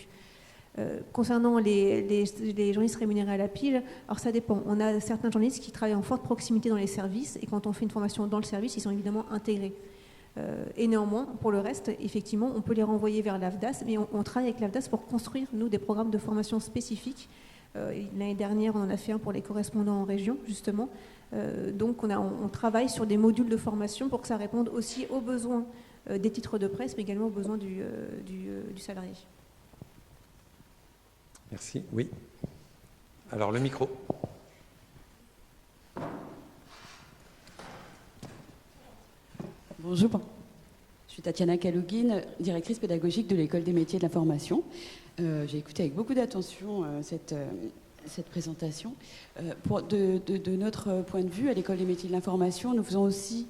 Concernant les journalistes rémunérés à la pige, alors ça dépend, on a certains journalistes qui travaillent en forte proximité dans les services et quand on fait une formation dans le service, ils sont évidemment intégrés. Et néanmoins, pour le reste, effectivement, on peut les renvoyer vers l'AFDAS, mais on travaille avec l'AFDAS pour construire, nous, des programmes de formation spécifiques. L'année dernière, on en a fait un pour les correspondants en région, justement. Donc, on travaille sur des modules de formation pour que ça réponde aussi aux besoins des titres de presse, mais également aux besoins du salarié. Merci. Oui. Alors, le micro. Bonjour. Je suis Tatiana Kalougine, directrice pédagogique de l'École des métiers de l'information. J'ai écouté avec beaucoup d'attention cette présentation. De notre point de vue, à l'École des métiers de l'information, nous faisons aussi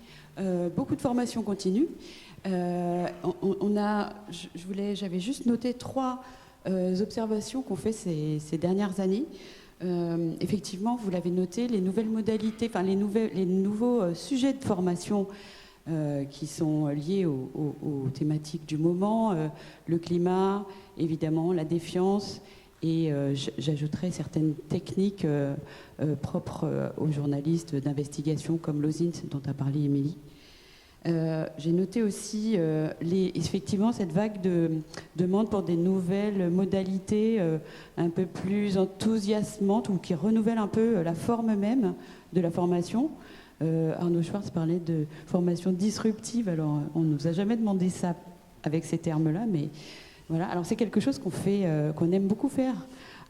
beaucoup de formations continues. J'avais juste noté 3 observations qu'on fait ces dernières années. Effectivement, vous l'avez noté, les nouvelles modalités, enfin les nouveaux sujets de formation qui sont liés aux thématiques du moment, le climat, évidemment, la défiance, et j'ajouterais certaines techniques propres aux journalistes d'investigation comme l'OSINT dont a parlé Émilie. J'ai noté aussi effectivement cette vague de demandes pour des nouvelles modalités un peu plus enthousiasmantes ou qui renouvellent un peu la forme même de la formation. Arnaud Schwartz parlait de formation disruptive. Alors, on ne nous a jamais demandé ça avec ces termes-là, mais voilà. Alors, c'est quelque chose qu'on aime beaucoup faire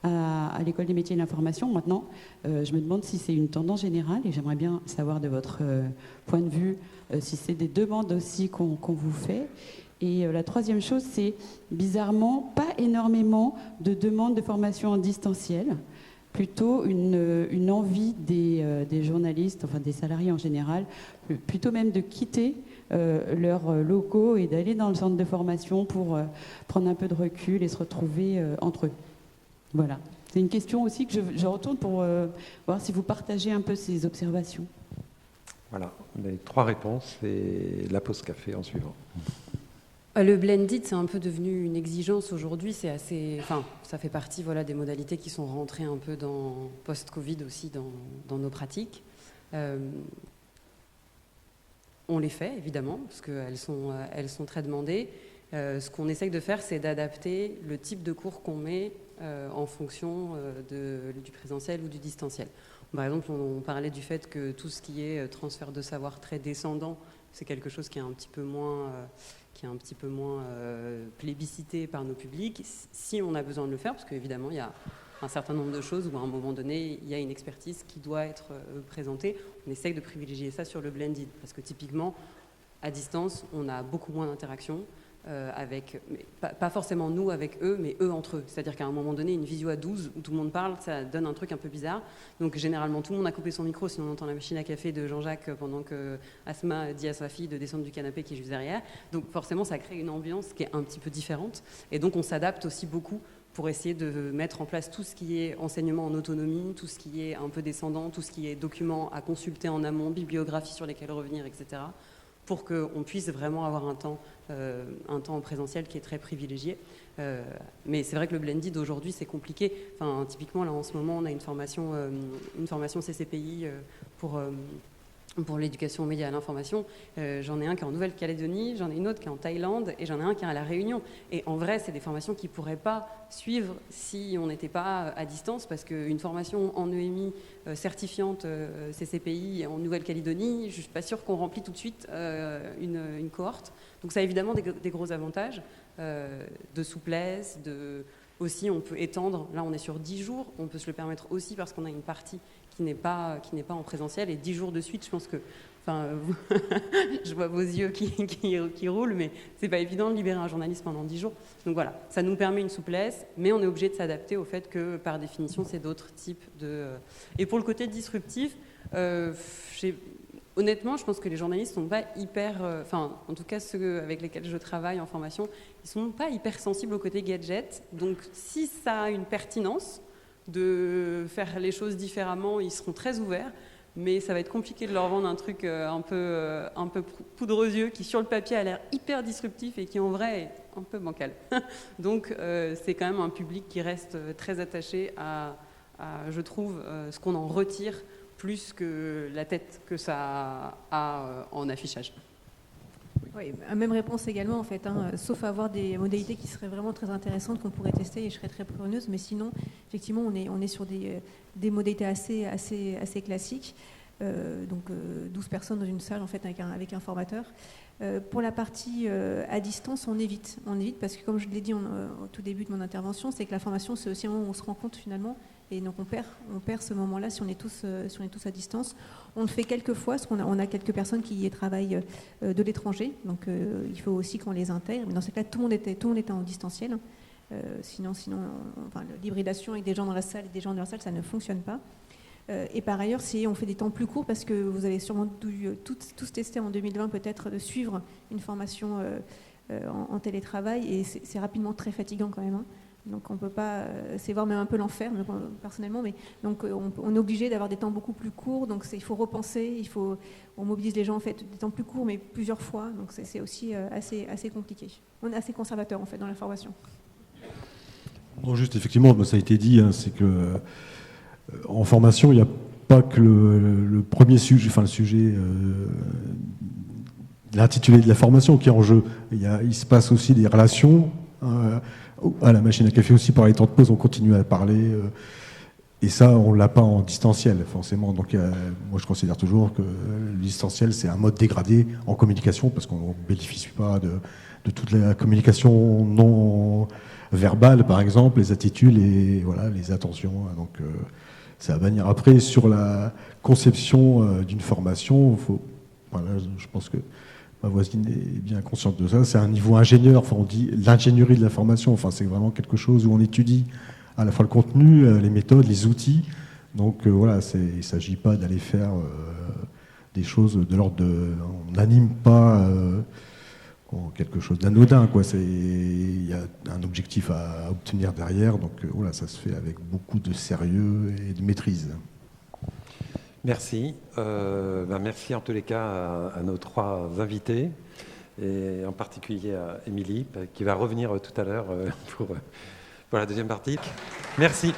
à l'École des métiers de l'information. Maintenant, je me demande si c'est une tendance générale et j'aimerais bien savoir de votre point de vue si c'est des demandes aussi qu'on vous fait. Et la troisième chose, c'est bizarrement pas énormément de demandes de formation en distanciel. Plutôt une envie des journalistes, enfin des salariés en général, plutôt même de quitter leurs locaux et d'aller dans le centre de formation pour prendre un peu de recul et se retrouver entre eux. Voilà. C'est une question aussi que je retourne pour voir si vous partagez un peu ces observations. Voilà, les 3 réponses et la pause café en suivant. Le blended, c'est un peu devenu une exigence aujourd'hui. Ça fait partie des modalités qui sont rentrées un peu dans post-Covid aussi dans nos pratiques. On les fait évidemment parce qu'elles sont très demandées. Ce qu'on essaye de faire, c'est d'adapter le type de cours qu'on met en fonction du présentiel ou du distanciel. Par exemple, on parlait du fait que tout ce qui est transfert de savoir très descendant, c'est quelque chose qui est un petit peu moins plébiscité par nos publics, si on a besoin de le faire, parce qu'évidemment, il y a un certain nombre de choses où à un moment donné, il y a une expertise qui doit être présentée. On essaye de privilégier ça sur le blended, parce que typiquement, à distance, on a beaucoup moins d'interactions. Pas forcément nous avec eux, mais eux entre eux. C'est-à-dire qu'à un moment donné, une visio à 12 où tout le monde parle, ça donne un truc un peu bizarre. Donc généralement, tout le monde a coupé son micro, sinon on entend la machine à café de Jean-Jacques pendant que Asma dit à sa fille de descendre du canapé qui est juste derrière. Donc forcément, ça crée une ambiance qui est un petit peu différente. Et donc on s'adapte aussi beaucoup pour essayer de mettre en place tout ce qui est enseignement en autonomie, tout ce qui est un peu descendant, tout ce qui est documents à consulter en amont, bibliographies sur lesquelles revenir, etc., pour qu'on puisse vraiment avoir un temps en présentiel qui est très privilégié. Mais c'est vrai que le blended aujourd'hui c'est compliqué. Enfin, typiquement là en ce moment on a une formation CCPI pour l'éducation aux médias et à l'information. J'en ai un qui est en Nouvelle-Calédonie, j'en ai une autre qui est en Thaïlande et j'en ai un qui est à La Réunion. Et en vrai, c'est des formations qui ne pourraient pas suivre si on n'était pas à distance, parce qu'une formation en EMI certifiante CCPI en Nouvelle-Calédonie, je ne suis pas sûre qu'on remplit tout de suite une cohorte. Donc ça a évidemment des gros avantages de souplesse, Aussi, on peut étendre, là on est sur 10 jours, on peut se le permettre aussi parce qu'on a une partie qui n'est pas en présentiel, et 10 jours de suite, je pense que, je vois vos yeux qui roulent, mais c'est pas évident de libérer un journaliste pendant 10 jours. Donc voilà, ça nous permet une souplesse, mais on est obligé de s'adapter au fait que, par définition, c'est d'autres types de... Et pour le côté disruptif, honnêtement, je pense que les journalistes sont pas hyper... en tout cas, ceux avec lesquels je travaille en formation, ils sont pas hyper sensibles au côté gadget. Donc, si ça a une pertinence de faire les choses différemment, ils seront très ouverts. Mais ça va être compliqué de leur vendre un truc un peu poudre aux yeux, qui sur le papier a l'air hyper disruptif et qui en vrai est un peu bancal. Donc c'est quand même un public qui reste très attaché à je trouve, ce qu'on en retire plus que la tête que ça a en affichage. Oui, même réponse également en fait, sauf à avoir des modalités qui seraient vraiment très intéressantes qu'on pourrait tester et je serais très preneuse, mais sinon effectivement on est sur des modalités assez classiques, 12 personnes dans une salle en fait avec un formateur. Pour la partie à distance, on évite parce que comme je l'ai dit au tout début de mon intervention, c'est que la formation c'est aussi un moment où on se rend compte finalement. Et donc on perd ce moment-là si on est tous à distance. On le fait quelques fois, parce qu'on a quelques personnes qui y travaillent de l'étranger, donc il faut aussi qu'on les intègre. Mais dans ce cas, tout le monde était en distanciel. Sinon, l'hybridation avec des gens dans la salle et des gens dans la salle, ça ne fonctionne pas. Et par ailleurs, si on fait des temps plus courts, parce que vous avez sûrement dû tous tester en 2020 peut-être de suivre une formation en télétravail, et c'est rapidement très fatigant quand même. Donc on peut pas, c'est voir même un peu l'enfer personnellement, mais donc on est obligé d'avoir des temps beaucoup plus courts. Donc il faut repenser, on mobilise les gens en fait des temps plus courts, mais plusieurs fois. Donc c'est aussi assez compliqué. On est assez conservateur en fait dans la formation. Non, juste effectivement, ça a été dit, c'est que en formation, il n'y a pas que le premier sujet, le sujet, l'intitulé de la formation qui est en jeu. Il se passe aussi des relations. À la machine à café aussi, par les temps de pause, on continue à parler. Et ça, on ne l'a pas en distanciel, forcément. Donc, moi, je considère toujours que le distanciel, c'est un mode dégradé en communication, parce qu'on ne bénéficie pas de toute la communication non verbale, par exemple, les attitudes et voilà, les attentions. Donc, ça va venir. Après, sur la conception d'une formation, je pense que ma voisine est bien consciente de ça. C'est un niveau ingénieur. On dit l'ingénierie de la formation. C'est vraiment quelque chose où on étudie à la fois le contenu, les méthodes, les outils. Donc il ne s'agit pas d'aller faire des choses de l'ordre de... On n'anime pas quelque chose d'anodin. Il y a un objectif à obtenir derrière. Donc ça se fait avec beaucoup de sérieux et de maîtrise. Merci. Merci en tous les cas à nos trois invités, et en particulier à Émilie, qui va revenir tout à l'heure pour la deuxième partie. Merci.